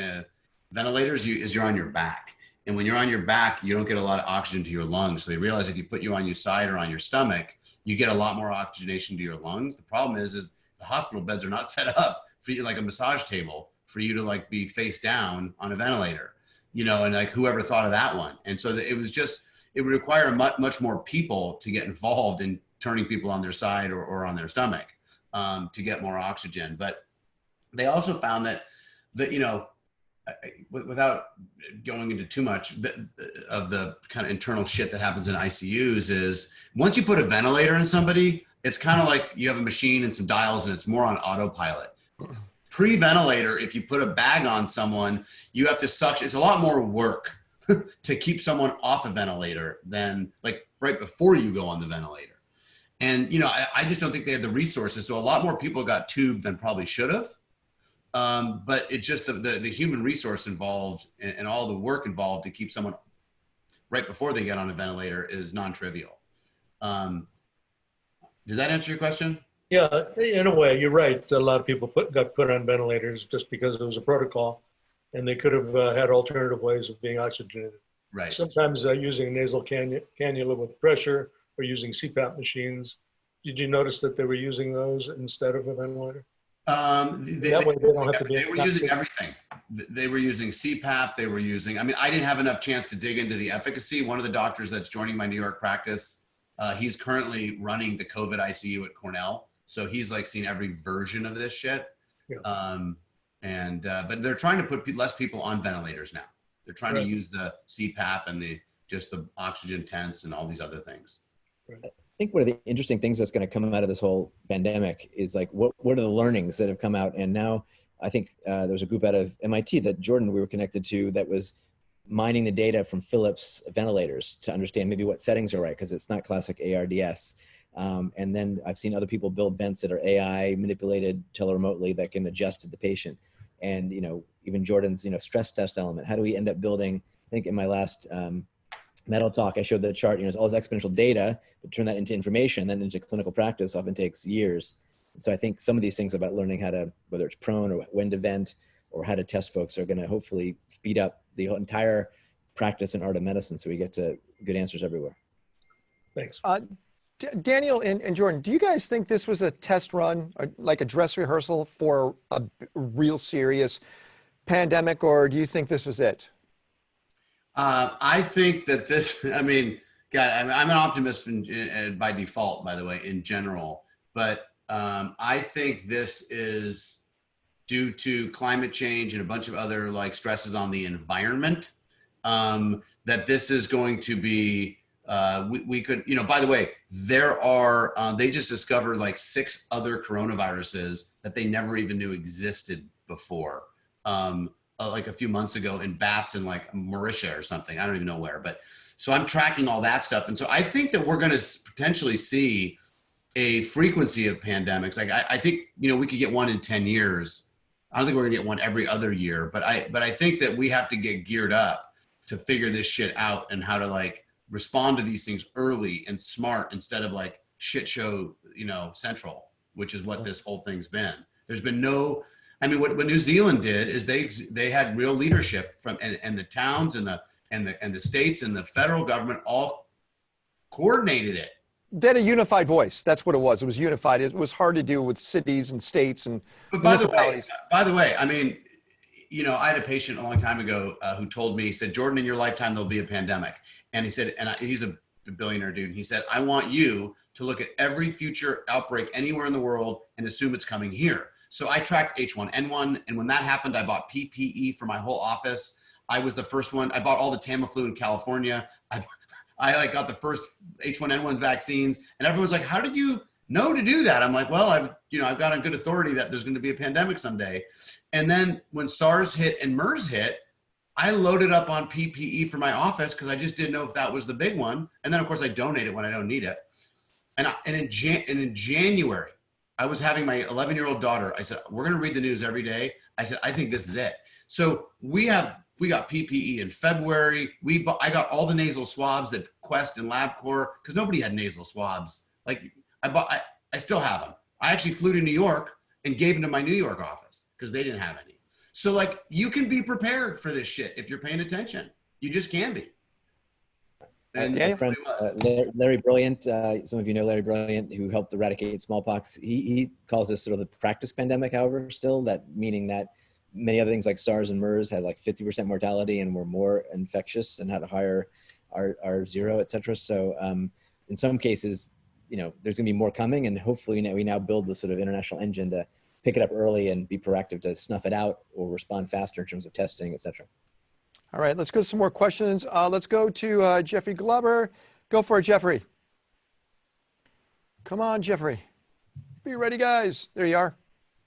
ventilators, you're on your back. And when you're on your back, you don't get a lot of oxygen to your lungs. So they realize if you put you on your side or on your stomach, you get a lot more oxygenation to your lungs. The problem is the hospital beds are not set up for you like a massage table for you to like be face down on a ventilator, and like whoever thought of that one. And so it would require much more people to get involved in turning people on their side or on their stomach to get more oxygen. But they also found that without going into too much of the kind of internal shit that happens in ICUs, is once you put a ventilator in somebody, it's kind of like you have a machine and some dials and it's more on autopilot. Pre-ventilator, if you put a bag on someone, you have to suction. It's a lot more work to keep someone off a ventilator than like right before you go on the ventilator. And, I just don't think they had the resources. So a lot more people got tubed than probably should have. But it's just the human resource involved and all the work involved to keep someone right before they get on a ventilator is non-trivial. Did that answer your question? Yeah, in a way, you're right. A lot of people got put on ventilators just because it was a protocol, and they could have had alternative ways of being oxygenated. Right. Sometimes using nasal cannula with pressure or using CPAP machines. Did you notice that they were using those instead of a ventilator? That way they don't have to be. They were using everything. They were using CPAP. They were using. I mean, I didn't have enough chance to dig into the efficacy. One of the doctors that's joining my New York practice, he's currently running the COVID ICU at Cornell. So he's like seen every version of this shit. Yeah. But they're trying to put less people on ventilators now. They're trying to use the CPAP and the oxygen tents and all these other things. I think one of the interesting things that's going to come out of this whole pandemic is like, what are the learnings that have come out? And now I think there was a group out of MIT that Jordan, we were connected to, that was mining the data from Philips ventilators to understand maybe what settings are right, because it's not classic ARDS. And then I've seen other people build vents that are AI manipulated teleremotely that can adjust to the patient. And, even Jordan's, stress test element. How do we end up building, I think in my last metal talk, I showed the chart, it's all this exponential data, but turn that into information, then into clinical practice often takes years. And so I think some of these things about learning how to, whether it's prone or when to vent or how to test folks, are going to hopefully speed up the entire practice and art of medicine. So we get to good answers everywhere. Thanks. Daniel and Jordan, do you guys think this was a test run, like a dress rehearsal for a real serious pandemic, or do you think this was it? I think that this, I'm an optimist by default, by the way, in general, but I think this is due to climate change and a bunch of other like stresses on the environment, that this is going to be, we could, by the way, there are, they just discovered like 6 other coronaviruses that they never even knew existed before. Like a few months ago in bats in like Mauritius or something. I don't even know where, but so I'm tracking all that stuff. And so I think that we're going to potentially see a frequency of pandemics. Like I think, we could get one in 10 years. I don't think we're gonna get one every other year, but I think that we have to get geared up to figure this shit out and how to like respond to these things early and smart instead of like shit show, central, which is what this whole thing's been. There's been no, what New Zealand did is they had real leadership from and the towns and the states and the federal government all coordinated it. They had a unified voice. That's what it was. It was unified. It was hard to do with cities and states and municipalities. By the way, I had a patient a long time ago who told me, he said, Jordan, in your lifetime, there'll be a pandemic. And he said, he's a billionaire dude. He said, I want you to look at every future outbreak anywhere in the world and assume it's coming here. So I tracked H1N1, and when that happened, I bought PPE for my whole office. I was the first one. I bought all the Tamiflu in California. I got the first H1N1 vaccines, and everyone's like, "How did you know to do that?" I'm like, "Well, I've got on good authority that there's going to be a pandemic someday." And then when SARS hit and MERS hit, I loaded up on PPE for my office because I just didn't know if that was the big one. And then of course I donate it when I don't need it. And in January, I was having my 11-year-old daughter. I said, we're going to read the news every day. I said, I think this is it. So we got PPE in February. I got all the nasal swabs that Quest and LabCorp, because nobody had nasal swabs. Like I still have them. I actually flew to New York and gave them to my New York office because they didn't have any. So like you can be prepared for this shit if you're paying attention. You just can be. And my friend Larry Brilliant, some of you know Larry Brilliant, who helped eradicate smallpox. He calls this sort of the practice pandemic, however, still, that meaning that many other things like SARS and MERS had like 50% mortality and were more infectious and had a higher R0, et cetera. So in some cases, there's gonna be more coming, and hopefully we now build the sort of international engine to pick it up early and be proactive to snuff it out or respond faster in terms of testing, et cetera. All right, let's go to some more questions. Let's go to Jeffrey Glover. Go for it, Jeffrey. Come on, Jeffrey. Be ready, guys. There you are.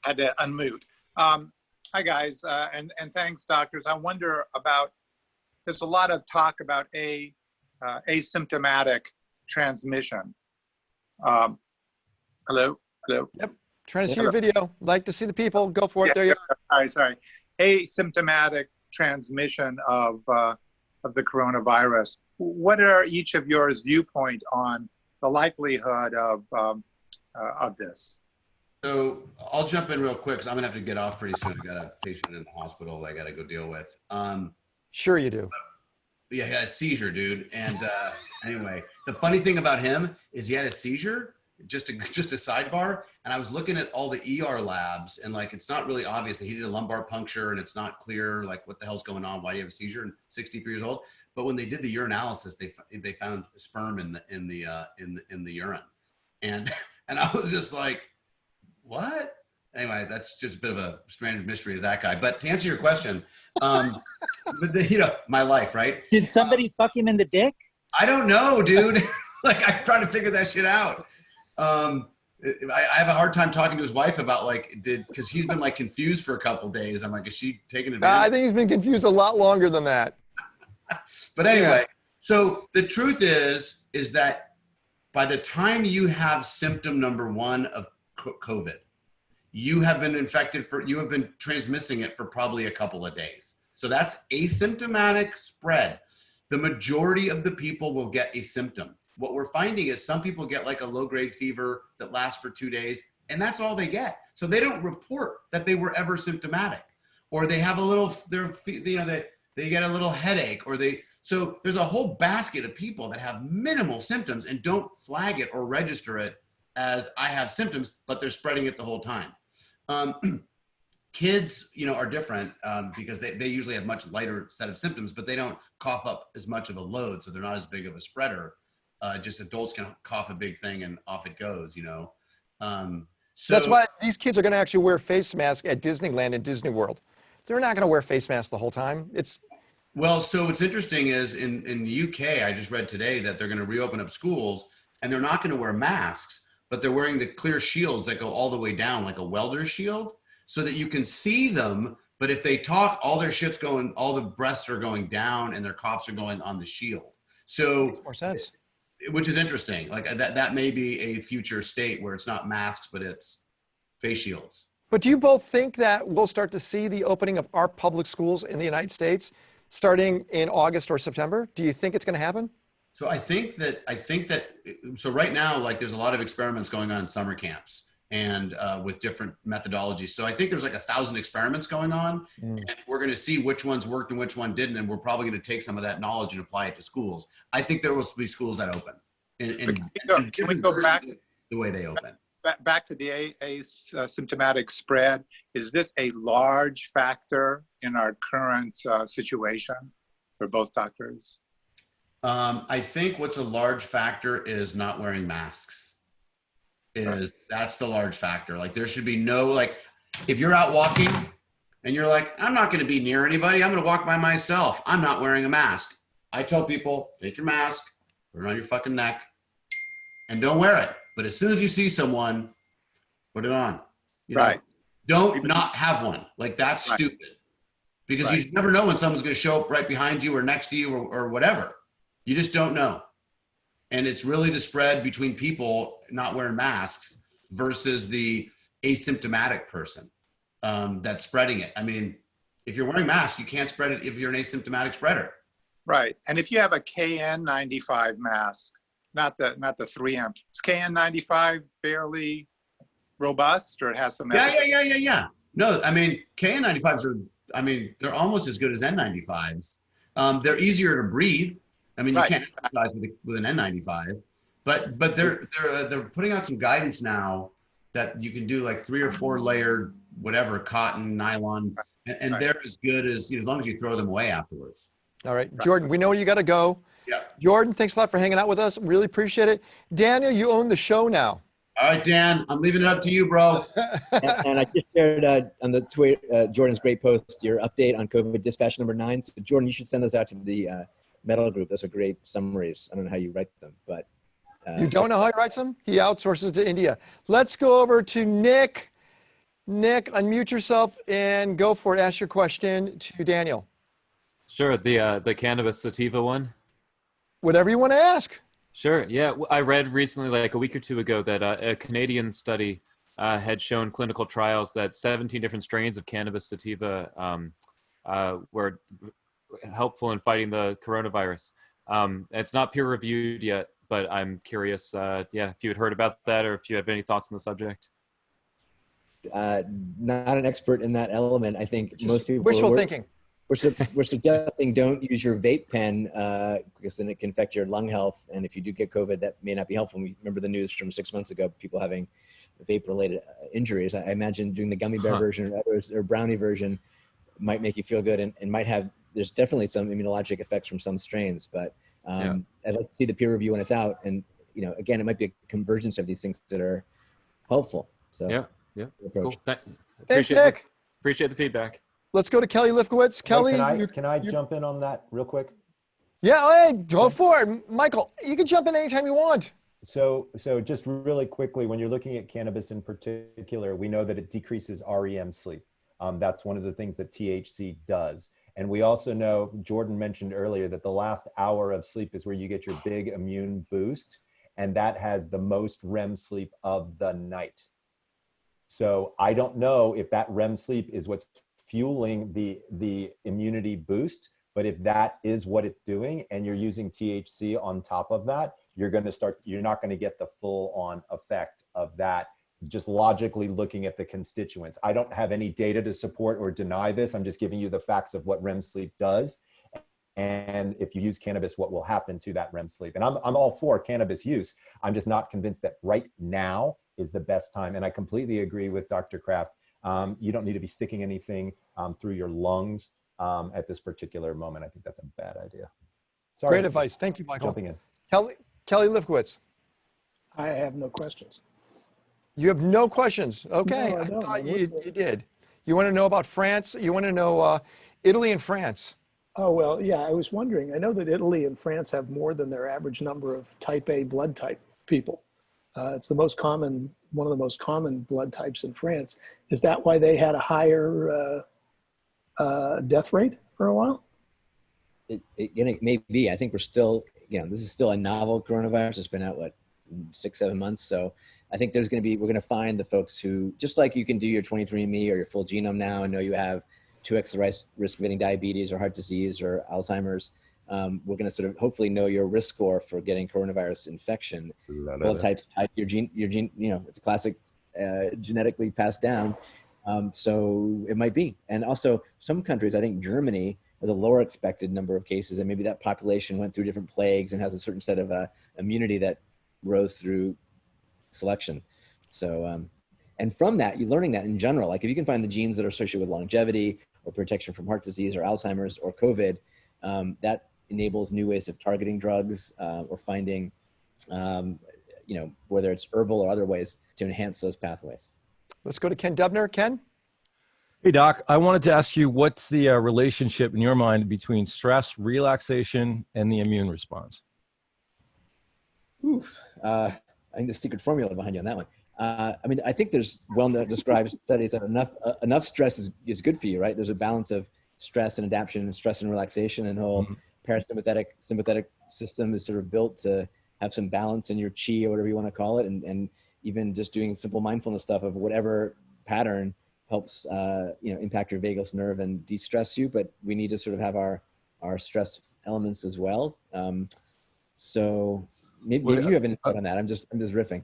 Had to unmute. Hi, guys, and thanks, doctors. I wonder about, there's a lot of talk about asymptomatic transmission. Hello? Yep. Trying to see your video. Like to see the people. Go for it. There you are. Sorry. Asymptomatic transmission of the coronavirus. What are each of yours viewpoint on the likelihood of this? So I'll jump in real quick because I'm gonna have to get off pretty soon. I got a patient in the hospital that I got to go deal with. Sure you do. Yeah, he had a seizure, dude. And anyway, the funny thing about him is he had a seizure. Just a sidebar. And I was looking at all the ER labs, and like it's not really obvious that he did a lumbar puncture, and it's not clear like what the hell's going on. Why do you have a seizure? And 63 years old. But when they did the urinalysis, they found sperm in the urine, and I was just like, what? Anyway, that's just a bit of a stranded mystery of that guy. But to answer your question, but my life, right? Did somebody fuck him in the dick? I don't know, dude. Like I'm trying to figure that shit out. I have a hard time talking to his wife about because he's been like confused for a couple days. I'm like, is she taking advantage? I think he's been confused a lot longer than that. But anyway, so the truth is that by the time you have symptom number 1 of COVID, you have been transmitting it for probably a couple of days. So that's asymptomatic spread. The majority of the people will get a symptom. What we're finding is some people get like a low-grade fever that lasts for 2 days, and that's all they get. So they don't report that they were ever symptomatic, or they have a little, they get a little headache, so there's a whole basket of people that have minimal symptoms and don't flag it or register it as I have symptoms, but they're spreading it the whole time. Kids, are different because they usually have much lighter set of symptoms, but they don't cough up as much of a load, so they're not as big of a spreader. Just adults can cough a big thing and off it goes, So that's why these kids are going to actually wear face masks at Disneyland and Disney World. They're not going to wear face masks the whole time. So what's interesting is in the UK, I just read today that they're going to reopen up schools and they're not going to wear masks, but they're wearing the clear shields that go all the way down, like a welder's shield, so that you can see them. But if they talk, all their shit's going, all the breaths are going down and their coughs are going on the shield. So makes more sense. Which is interesting. Like that may be a future state where it's not masks, but it's face shields. But do you both think that we'll start to see the opening of our public schools in the United States starting in August or September? Do you think it's going to happen? So I think that so right now, like there's a lot of experiments going on in summer camps and with different methodologies. So I think there's like 1,000 experiments going on, and we're going to see which ones worked and which one didn't. And we're probably going to take some of that knowledge and apply it to schools. I think there will be schools that open. Can we go back the way they open? Back to the asymptomatic spread? Is this a large factor in our current situation for both doctors? I think what's a large factor is not wearing masks. That's the large factor. Like there should be no, like if you're out walking and you're like, I'm not going to be near anybody, I'm going to walk by myself, I'm not wearing a mask. I tell people, take your mask, put it on your fucking neck, and don't wear it. But as soon as you see someone, put it on. Don't not have one. Like that's stupid. Because you never know when someone's going to show up right behind you or next to you or whatever. You just don't know. And it's really the spread between people not wearing masks versus the asymptomatic person that's spreading it. I mean, if you're wearing masks, you can't spread it if you're an asymptomatic spreader. Right. And if you have a KN95 mask, not the 3M, is KN95 fairly robust, or it has some? Yeah. No, I mean, KN95s are, they're almost as good as N95s. They're easier to breathe. I mean, you can't exercise with an N95, but they're putting out some guidance now that you can do like 3 or 4 layered, whatever, cotton, nylon, and they're as good as long as you throw them away afterwards. All right, Jordan, we know you got to go. Yeah. Jordan, thanks a lot for hanging out with us. Really appreciate it. Daniel, you own the show now. All right, Dan, I'm leaving it up to you, bro. And I just shared on the tweet, Jordan's great post, your update on COVID dispatch number 9. So Jordan, you should send those out to the metal group. Those are great summaries. I don't know how you write them, but. You don't know how he writes them? He outsources to India. Let's go over to Nick. Nick, unmute yourself and go for it. Ask your question to Daniel. Sure, the cannabis sativa one. Whatever you want to ask. Sure, yeah. I read recently, like a week or two ago, that a Canadian study had shown clinical trials that 17 different strains of cannabis sativa were helpful in fighting the coronavirus. It's not peer reviewed yet, but I'm curious, if you had heard about that or if you have any thoughts on the subject. Not an expert in that element. I think Just most people wishful thinking. We're suggesting don't use your vape pen because then it can affect your lung health. And if you do get COVID, that may not be helpful. We remember the news from 6 months ago, people having vape-related injuries. I imagine doing the gummy bear version or brownie version might make you feel good and might have, there's definitely some immunologic effects from some strains, but I'd like to see the peer review when it's out. And, again, it might be a convergence of these things that are helpful. So Yeah, cool. Thanks, Nick. Appreciate the feedback. Let's go to Kelly Lifkowitz. Kelly, Can I jump in on that real quick? Yeah, hey, go for it. Michael, you can jump in anytime you want. So just really quickly, when you're looking at cannabis in particular, we know that it decreases REM sleep. That's one of the things that THC does. And we also know, Jordan mentioned earlier, that the last hour of sleep is where you get your big immune boost, and that has the most REM sleep of the night. So I don't know if that REM sleep is what's fueling the immunity boost, but if that is what it's doing and you're using THC on top of that, you're not going to get the full on effect of that, just logically looking at the constituents. I don't have any data to support or deny this. I'm just giving you the facts of what REM sleep does. And if you use cannabis, what will happen to that REM sleep. And I'm all for cannabis use. I'm just not convinced that right now is the best time. And I completely agree with Dr. Kraft. You don't need to be sticking anything through your lungs at this particular moment. I think that's a bad idea. Sorry. Great advice. Thank you, Michael. Jumping in. Kelly Lifkowitz. I have no questions. You have no questions. Okay, No, I I don't. thought you did. You want to know about France? You want to know Italy and France? Oh, well, yeah, I was wondering. I know that Italy and France have more than their average number of type A blood type people. It's one of the most common blood types in France. Is that why they had a higher death rate for a while? It may be. I think we're still, this is still a novel coronavirus. It's been out, 6-7 months. So I think we're going to find the folks who, just like you can do your 23andMe or your full genome now and know you have 2x the risk of getting diabetes or heart disease or Alzheimer's. We're going to sort of hopefully know your risk score for getting coronavirus infection. Blood type, your gene, it's a classic genetically passed down. So it might be. And also some countries, I think Germany has a lower expected number of cases, and maybe that population went through different plagues and has a certain set of immunity that rose through selection. So, and from that, you're learning that in general, like if you can find the genes that are associated with longevity or protection from heart disease or Alzheimer's or COVID, that enables new ways of targeting drugs or finding, whether it's herbal or other ways to enhance those pathways. Let's go to Ken Dubner. Ken? Hey, Doc, I wanted to ask you, what's the relationship in your mind between stress, relaxation, and the immune response? I think the secret formula behind you on that one. I think there's well-described studies that enough stress is good for you, right? There's a balance of stress and adaptation and stress and relaxation, and the whole sympathetic system is sort of built to have some balance in your chi or whatever you want to call it. And even just doing simple mindfulness stuff of whatever pattern helps, impact your vagus nerve and de-stress you. But we need to sort of have our stress elements as well. So maybe you have an input on that. I'm just riffing.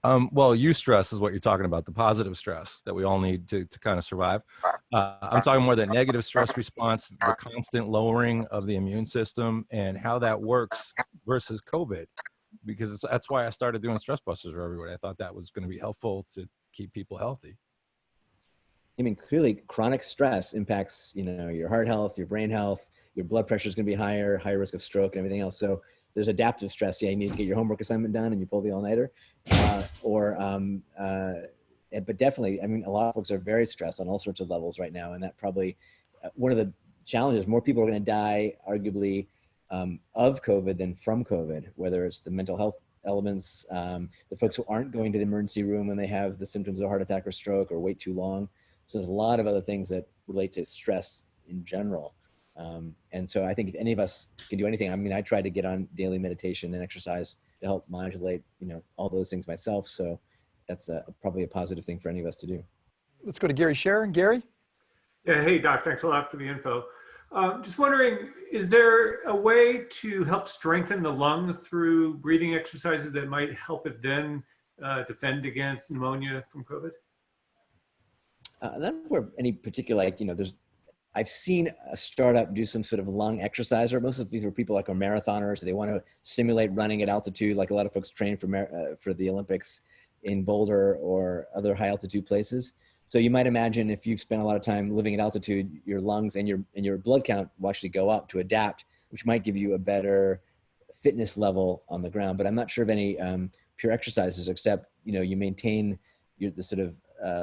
Well, eustress is what you're talking about, the positive stress that we all need to kind of survive. I'm talking more the negative stress response, the constant lowering of the immune system and how that works versus COVID, because that's why I started doing stress busters for everybody. I thought that was going to be helpful to keep people healthy. I mean, clearly chronic stress impacts, your heart health, your brain health, your blood pressure is going to be higher risk of stroke and everything else. So there's adaptive stress. Yeah, you need to get your homework assignment done and you pull the all-nighter. But definitely, I mean, a lot of folks are very stressed on all sorts of levels right now. And that probably, one of the challenges, more people are going to die arguably of COVID than from COVID, whether it's the mental health elements, the folks who aren't going to the emergency room when they have the symptoms of a heart attack or stroke or wait too long. So there's a lot of other things that relate to stress in general. And so I think if any of us can do anything, I mean, I try to get on daily meditation and exercise to help modulate, all those things myself. So that's probably a positive thing for any of us to do. Let's go to Gary Scherer. Gary? Yeah, hey, Doc, thanks a lot for the info. Just wondering, is there a way to help strengthen the lungs through breathing exercises that might help it then defend against pneumonia from COVID? Not for any particular, I've seen a startup do some sort of lung exercise, or most of these are people like are marathoners. So they want to simulate running at altitude, like a lot of folks train for the Olympics in Boulder or other high altitude places. So you might imagine if you've spent a lot of time living at altitude, your lungs and your blood count will actually go up to adapt, which might give you a better fitness level on the ground. But I'm not sure of any pure exercises, except you maintain the sort of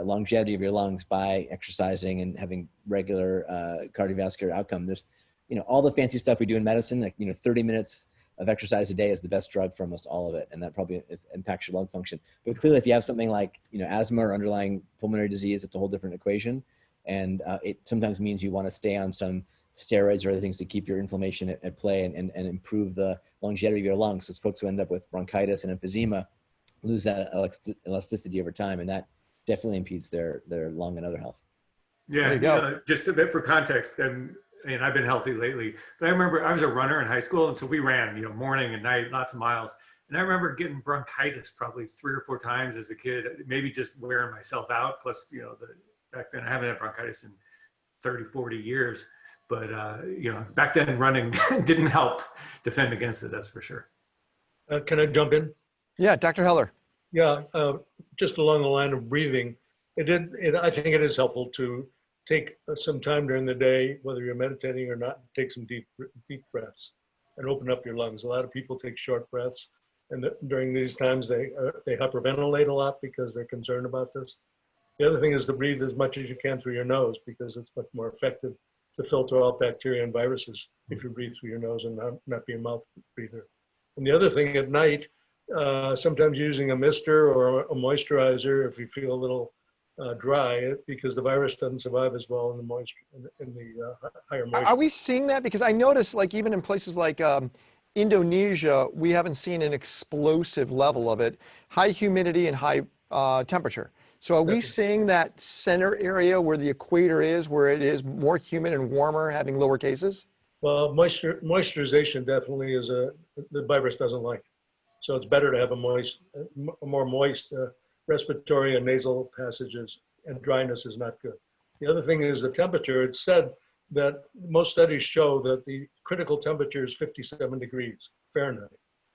longevity of your lungs by exercising and having regular cardiovascular outcome. There's all the fancy stuff we do in medicine, like 30 minutes of exercise a day is the best drug for almost all of it, and that probably impacts your lung function. But clearly, if you have something like asthma or underlying pulmonary disease, it's a whole different equation, and it sometimes means you want to stay on some steroids or other things to keep your inflammation at play and improve the longevity of your lungs. So folks who end up with bronchitis and emphysema lose that elasticity over time, and that definitely impedes their lung and other health. Yeah, just a bit for context, and I've been healthy lately, but I remember I was a runner in high school, and so we ran, morning and night, lots of miles. And I remember getting bronchitis probably 3 or 4 times as a kid, maybe just wearing myself out. Plus, back then I haven't had bronchitis in 30, 40 years, but back then running didn't help defend against it, that's for sure. Can I jump in? Yeah, Dr. Heller. Yeah, just along the line of breathing, I think it is helpful to take some time during the day, whether you're meditating or not, take some deep breaths and open up your lungs. A lot of people take short breaths, and during these times they hyperventilate a lot because they're concerned about this. The other thing is to breathe as much as you can through your nose, because it's much more effective to filter out bacteria and viruses if you breathe through your nose and not be a mouth breather. And the other thing at night, sometimes using a mister or a moisturizer if you feel a little dry, because the virus doesn't survive as well in the higher moisture. Are we seeing that? Because I noticed, like, even in places like Indonesia, we haven't seen an explosive level of it, high humidity and high temperature. So are we seeing that center area where the equator is, where it is more humid and warmer, having lower cases? Well, moisturization definitely is the virus doesn't like. So it's better to have a more moist respiratory and nasal passages, and dryness is not good. The other thing is the temperature. It's said that most studies show that the critical temperature is 57 degrees Fahrenheit.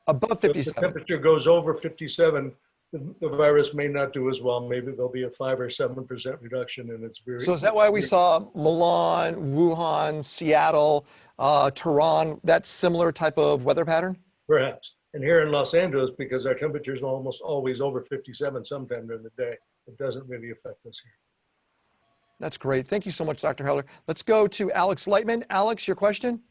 Above 57. If the temperature goes over 57, the virus may not do as well. Maybe there'll be a 5 or 7% reduction in its very. So is that why we saw Milan, Wuhan, Seattle, Tehran, that similar type of weather pattern? Perhaps. And here in Los Angeles, because our temperature is almost always over 57 sometime during the day, it doesn't really affect us here. That's great. Thank you so much, Dr. Heller. Let's go to Alex Lightman. Alex, your question?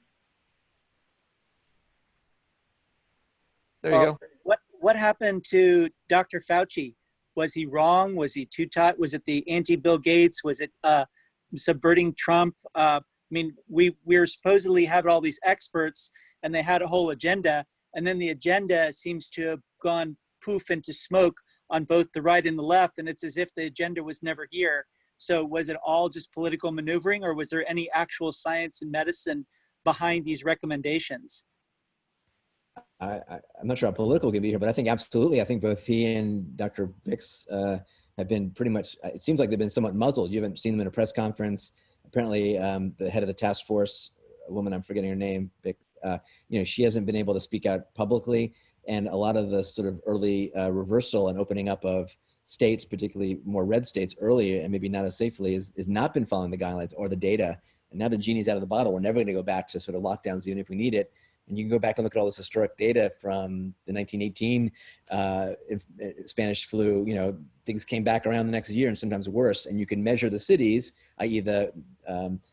There you go. What happened to Dr. Fauci? Was he wrong? Was he too tight? Was it the anti-Bill Gates? Was it subverting Trump? I mean, we were supposedly having all these experts, and they had a whole agenda. And then the agenda seems to have gone poof into smoke on both the right and the left. And it's as if the agenda was never here. So was it all just political maneuvering, or was there any actual science and medicine behind these recommendations? I'm not sure how political it can be here, but I think absolutely. I think both he and Dr. Bix have been pretty much, it seems like they've been somewhat muzzled. You haven't seen them in a press conference. Apparently the head of the task force, a woman, I'm forgetting her name, Bix, she hasn't been able to speak out publicly, and a lot of the sort of early reversal and opening up of states, particularly more red states earlier and maybe not as safely, is not been following the guidelines or the data. And now the genie's out of the bottle. We're never going to go back to sort of lockdowns, even if we need it. And you can go back and look at all this historic data from the 1918 Spanish flu. You know, things came back around the next year and sometimes worse. And you can measure the cities, i.e. the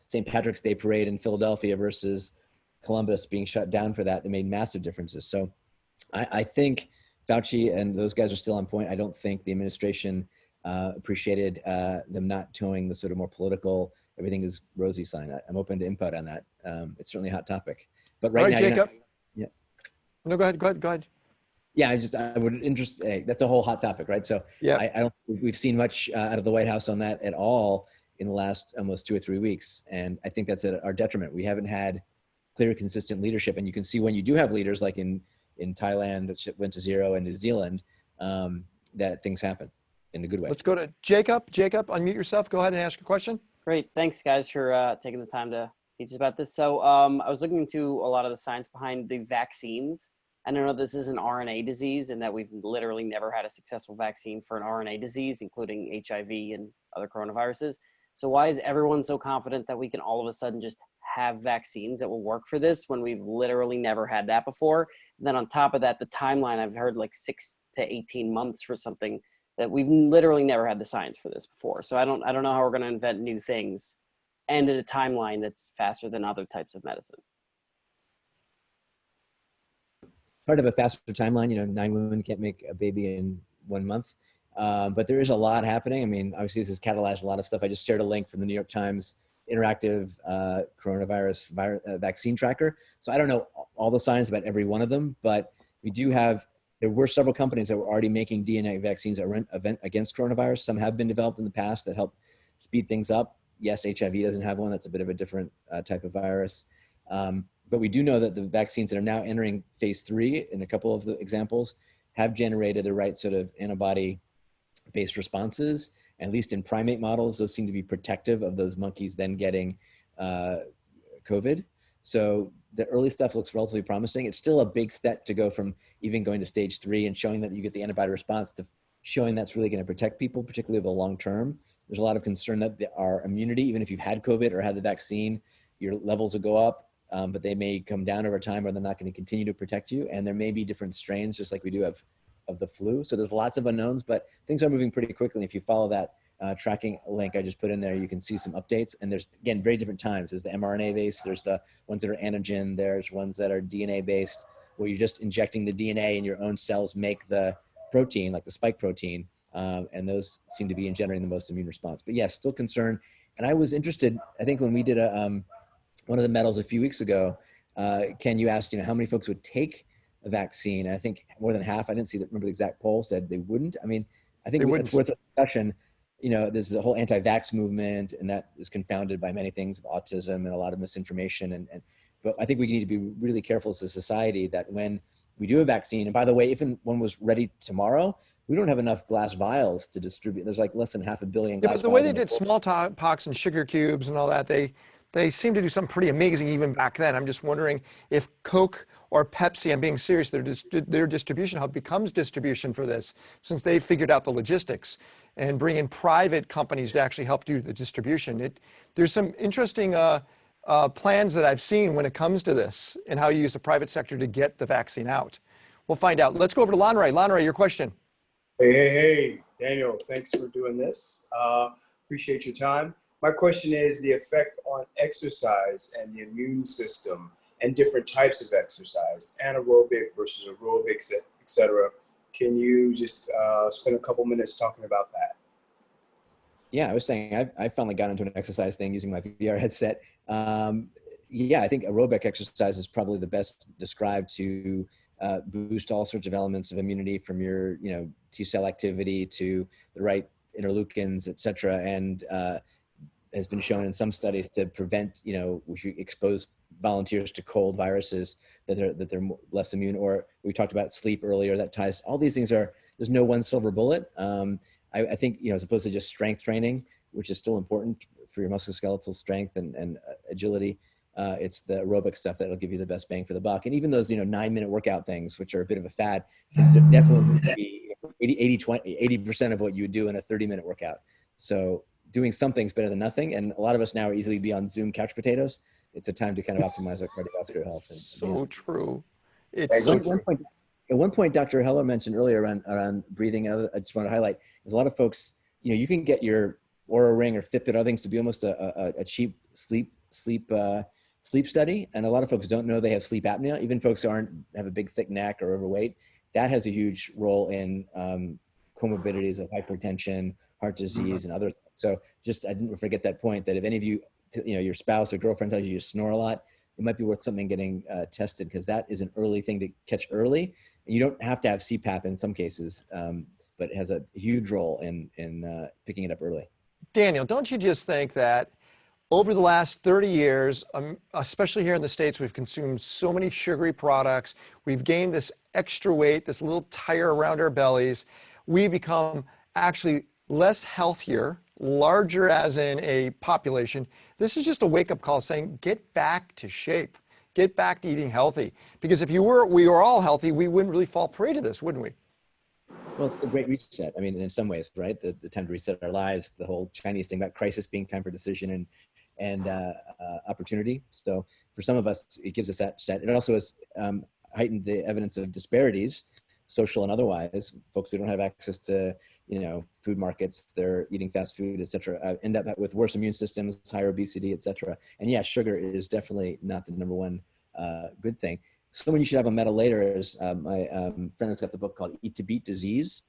St. Patrick's Day parade in Philadelphia versus Columbus being shut down for that. It made massive differences. So I think Fauci and those guys are still on point. I don't think the administration appreciated them not towing the sort of more political, everything is rosy sign. I'm open to input on that. It's certainly a hot topic. But right, now, Jacob. Yeah. No, go ahead. Yeah, I would that's a whole hot topic, right? So yeah, I don't think we've seen much out of the White House on that at all in the last almost 2 or 3 weeks. And I think that's at our detriment. We haven't had clear, consistent leadership. And you can see when you do have leaders like in Thailand, which went to zero, and New Zealand, that things happen in a good way. Let's go to Jacob. Jacob, unmute yourself. Go ahead and ask your question. Great. Thanks, guys, for taking the time to teach us about this. So I was looking into a lot of the science behind the vaccines. And I know this is an RNA disease and that we've literally never had a successful vaccine for an RNA disease, including HIV and other coronaviruses. So why is everyone so confident that we can all of a sudden just have vaccines that will work for this when we've literally never had that before? And then on top of that, the timeline, I've heard like 6 to 18 months for something that we've literally never had the science for this before. So I don't know how we're going to invent new things and at a timeline that's faster than other types of medicine. Part of a faster timeline, 9 women can't make a baby in 1 month. But there is a lot happening. I mean, obviously this has catalyzed a lot of stuff. I just shared a link from the New York Times interactive coronavirus vaccine tracker. So I don't know all the science about every one of them, but there were several companies that were already making DNA vaccines against coronavirus. Some have been developed in the past that help speed things up. Yes, HIV doesn't have one. That's a bit of a different type of virus. But we do know that the vaccines that are now entering phase 3 in a couple of the examples have generated the right sort of antibody-based responses. At least in primate models, those seem to be protective of those monkeys then getting COVID. So the early stuff looks relatively promising. It's still a big step to go from even going to stage 3 and showing that you get the antibody response to showing that's really going to protect people, particularly over the long term. There's a lot of concern that our immunity, even if you've had COVID or had the vaccine, your levels will go up, but they may come down over time, or they're not going to continue to protect you. And there may be different strains, just like we do of the flu. So there's lots of unknowns, but things are moving pretty quickly. If you follow that tracking link I just put in there, you can see some updates. And there's, again, very different times. There's the mRNA based, there's the ones that are antigen, there's ones that are DNA based, where you're just injecting the DNA in your own cells, make the protein, like the spike protein. And those seem to be generating the most immune response. But yes, still concerned. And I was interested, I think when we did one of the medals a few weeks ago, Ken, you asked, how many folks would take a vaccine? And I think more than half, I didn't remember the exact poll, said they wouldn't. I mean, I think it's worth a discussion. There's a whole anti-vax movement, and that is confounded by many things, autism and a lot of misinformation. But I think we need to be really careful as a society that when we do a vaccine, and by the way, if one was ready tomorrow, we don't have enough glass vials to distribute. There's like less than 500 million glass vials. But the way they did smallpox and sugar cubes and all that, they seem to do something pretty amazing even back then. I'm just wondering if Coke or Pepsi, I'm being serious, their distribution hub becomes distribution for this, since they figured out the logistics, and bring in private companies to actually help do the distribution. There's some interesting plans that I've seen when it comes to this and how you use the private sector to get the vaccine out. We'll find out. Let's go over to Lanre. Lanre, your question. Hey, Daniel, thanks for doing this. Appreciate your time. My question is the effect on exercise and the immune system and different types of exercise, anaerobic versus aerobics, et cetera. Can you just spend a couple minutes talking about that? Yeah, I was saying I finally got into an exercise thing using my VR headset. I think aerobic exercise is probably the best described to boost all sorts of elements of immunity, from your T cell activity to the right interleukins, et cetera, and has been shown in some studies to prevent, if you expose volunteers to cold viruses, that they're less immune. Or we talked about sleep earlier, that ties, all these things there's no one silver bullet. I think, as opposed to just strength training, which is still important for your musculoskeletal strength and agility, it's the aerobic stuff that'll give you the best bang for the buck. And even those, 9-minute workout things, which are a bit of a fad, can definitely be 80% of what you would do in a 30-minute workout. So doing something's better than nothing. And a lot of us now are easily be on Zoom couch potatoes. it's a time to kind of optimize our cardiovascular health. And, so true. It's so true. At one point, Dr. Heller mentioned earlier around breathing. I just want to highlight, there's a lot of folks, you can get your Oura Ring or Fitbit, other things to be almost a cheap sleep study. And a lot of folks don't know they have sleep apnea. Even folks who have a big thick neck or overweight, that has a huge role in comorbidities of hypertension, heart disease, and other things. So I didn't forget that point, that if any of you, your spouse or girlfriend tells you snore a lot, it might be worth something getting tested, because that is an early thing to catch early. You don't have to have CPAP in some cases, but it has a huge role in picking it up early. Daniel, don't you just think that over the last 30 years, especially here in the States, we've consumed so many sugary products. We've gained this extra weight, this little tire around our bellies. We become actually less healthier, larger as in a population. This is just a wake-up call saying, get back to shape. Get back to eating healthy. Because if we were all healthy, we wouldn't really fall prey to this, wouldn't we? Well, it's the great reset. I mean, in some ways, right? The time to reset our lives, the whole Chinese thing about crisis being time for decision and opportunity. So for some of us, it gives us that set. It also has heightened the evidence of disparities, social and otherwise. Folks who don't have access to, food markets, they're eating fast food, et cetera, end up with worse immune systems, higher obesity, et cetera. And yeah, sugar is definitely not the number one good thing. Someone you should have on Meta later is my friend that's got the book called Eat to Beat Disease.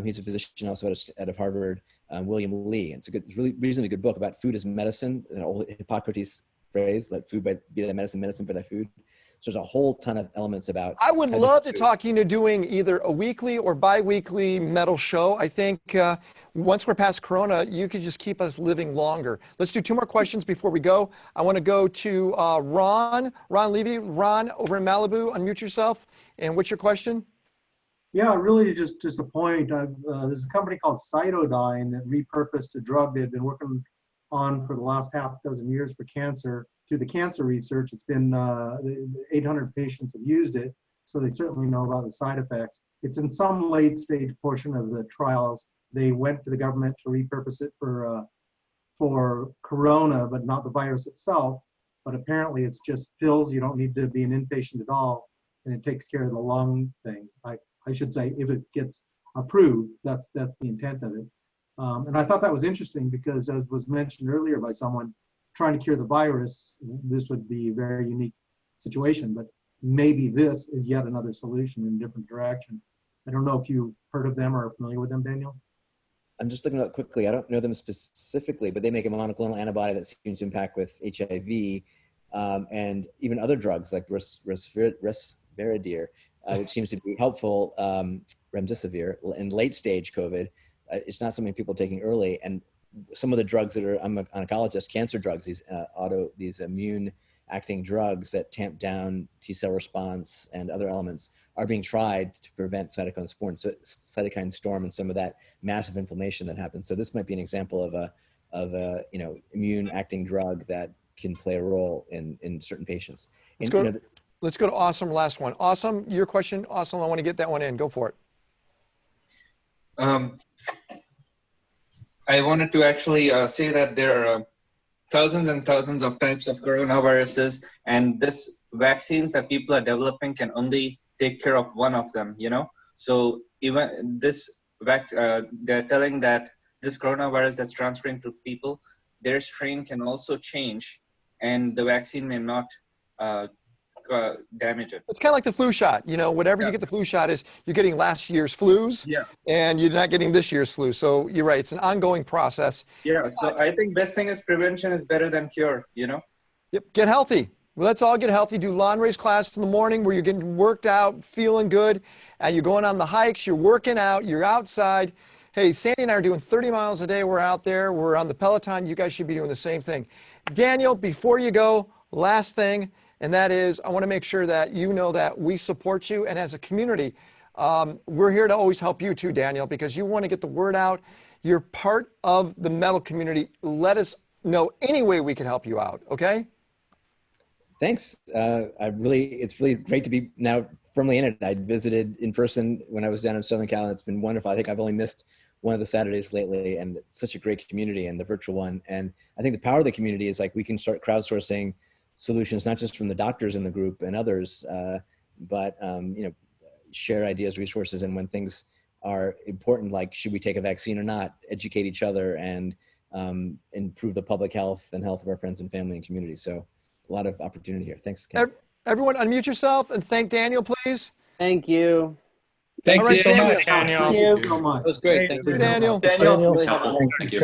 He's a physician also out of Harvard, William Lee. It's a really reasonably good book about food as medicine, an old Hippocrates phrase, let food be thy medicine, medicine by thy food. So there's a whole ton of elements about. I would love to talk you into doing either a weekly or bi-weekly metal show. I think once we're past Corona, you could just keep us living longer. Let's do 2 more questions before we go. I want to go to Ron Levy. Ron, over in Malibu, unmute yourself. And what's your question? Yeah, really just a point. There's a company called Cytodyne that repurposed a drug they've been working on for the last half dozen years for cancer. Through the cancer research, it's been 800 patients have used it, so they certainly know about the side effects. It's in some late stage portion of the trials. They went to the government to repurpose it for corona, but not the virus itself. But apparently it's just pills. You don't need to be an inpatient at all, and it takes care of the lung thing. I should say, if it gets approved, that's the intent of it. And I thought that was interesting because, as was mentioned earlier by someone, trying to cure the virus, this would be a very unique situation, but maybe this is yet another solution in a different direction. I don't know if you've heard of them or are familiar with them, Daniel? I'm just looking up quickly. I don't know them specifically, but they make a monoclonal antibody that seems to impact with HIV and even other drugs like Resveradir, which seems to be helpful, remdesivir, in late stage COVID. It's not something people are taking early. And some of the drugs that are, I'm an oncologist, cancer drugs, these immune acting drugs that tamp down T-cell response and other elements are being tried to prevent cytokine storm and some of that massive inflammation that happens. So this might be an example of a immune acting drug that can play a role in certain patients. Let's go to Awesome, last one. Awesome, your question. Awesome, I want to get that one in. Go for it. I wanted to actually say that there are thousands and thousands of types of coronaviruses, and this vaccines that people are developing can only take care of one of them, So even this they're telling that this coronavirus that's transferring to people, their strain can also change, and the vaccine may not damage it. It's kind of like the flu shot. Whatever you get the flu shot is, you're getting last year's flus, and you're not getting this year's flu. So you're right. It's an ongoing process. Yeah. So I think best thing is prevention is better than cure. Yep. Get healthy. Well, let's all get healthy. Do lawn race class in the morning where you're getting worked out, feeling good, and you're going on the hikes. You're working out. You're outside. Hey, Sandy and I are doing 30 miles a day. We're out there. We're on the Peloton. You guys should be doing the same thing. Daniel, before you go, last thing. And that is, I want to make sure that you know that we support you. And as a community, we're here to always help you too, Daniel, because you want to get the word out. You're part of the metal community. Let us know any way we can help you out, okay? Thanks. It's really great to be now firmly in it. I visited in person when I was down in Southern Cal, and it's been wonderful. I think I've only missed one of the Saturdays lately, and it's such a great community, and the virtual one. And I think the power of the community is like we can start crowdsourcing solutions, not just from the doctors in the group and others, but share ideas, resources, and when things are important, like should we take a vaccine or not, educate each other and improve the public health and health of our friends and family and community. So a lot of opportunity here. Thanks, Ken. Everyone unmute yourself and thank Daniel, please. Thank you. Thanks All right, so Daniel. much. Thank you. That was great. Thank you. Daniel. Daniel. Thank you.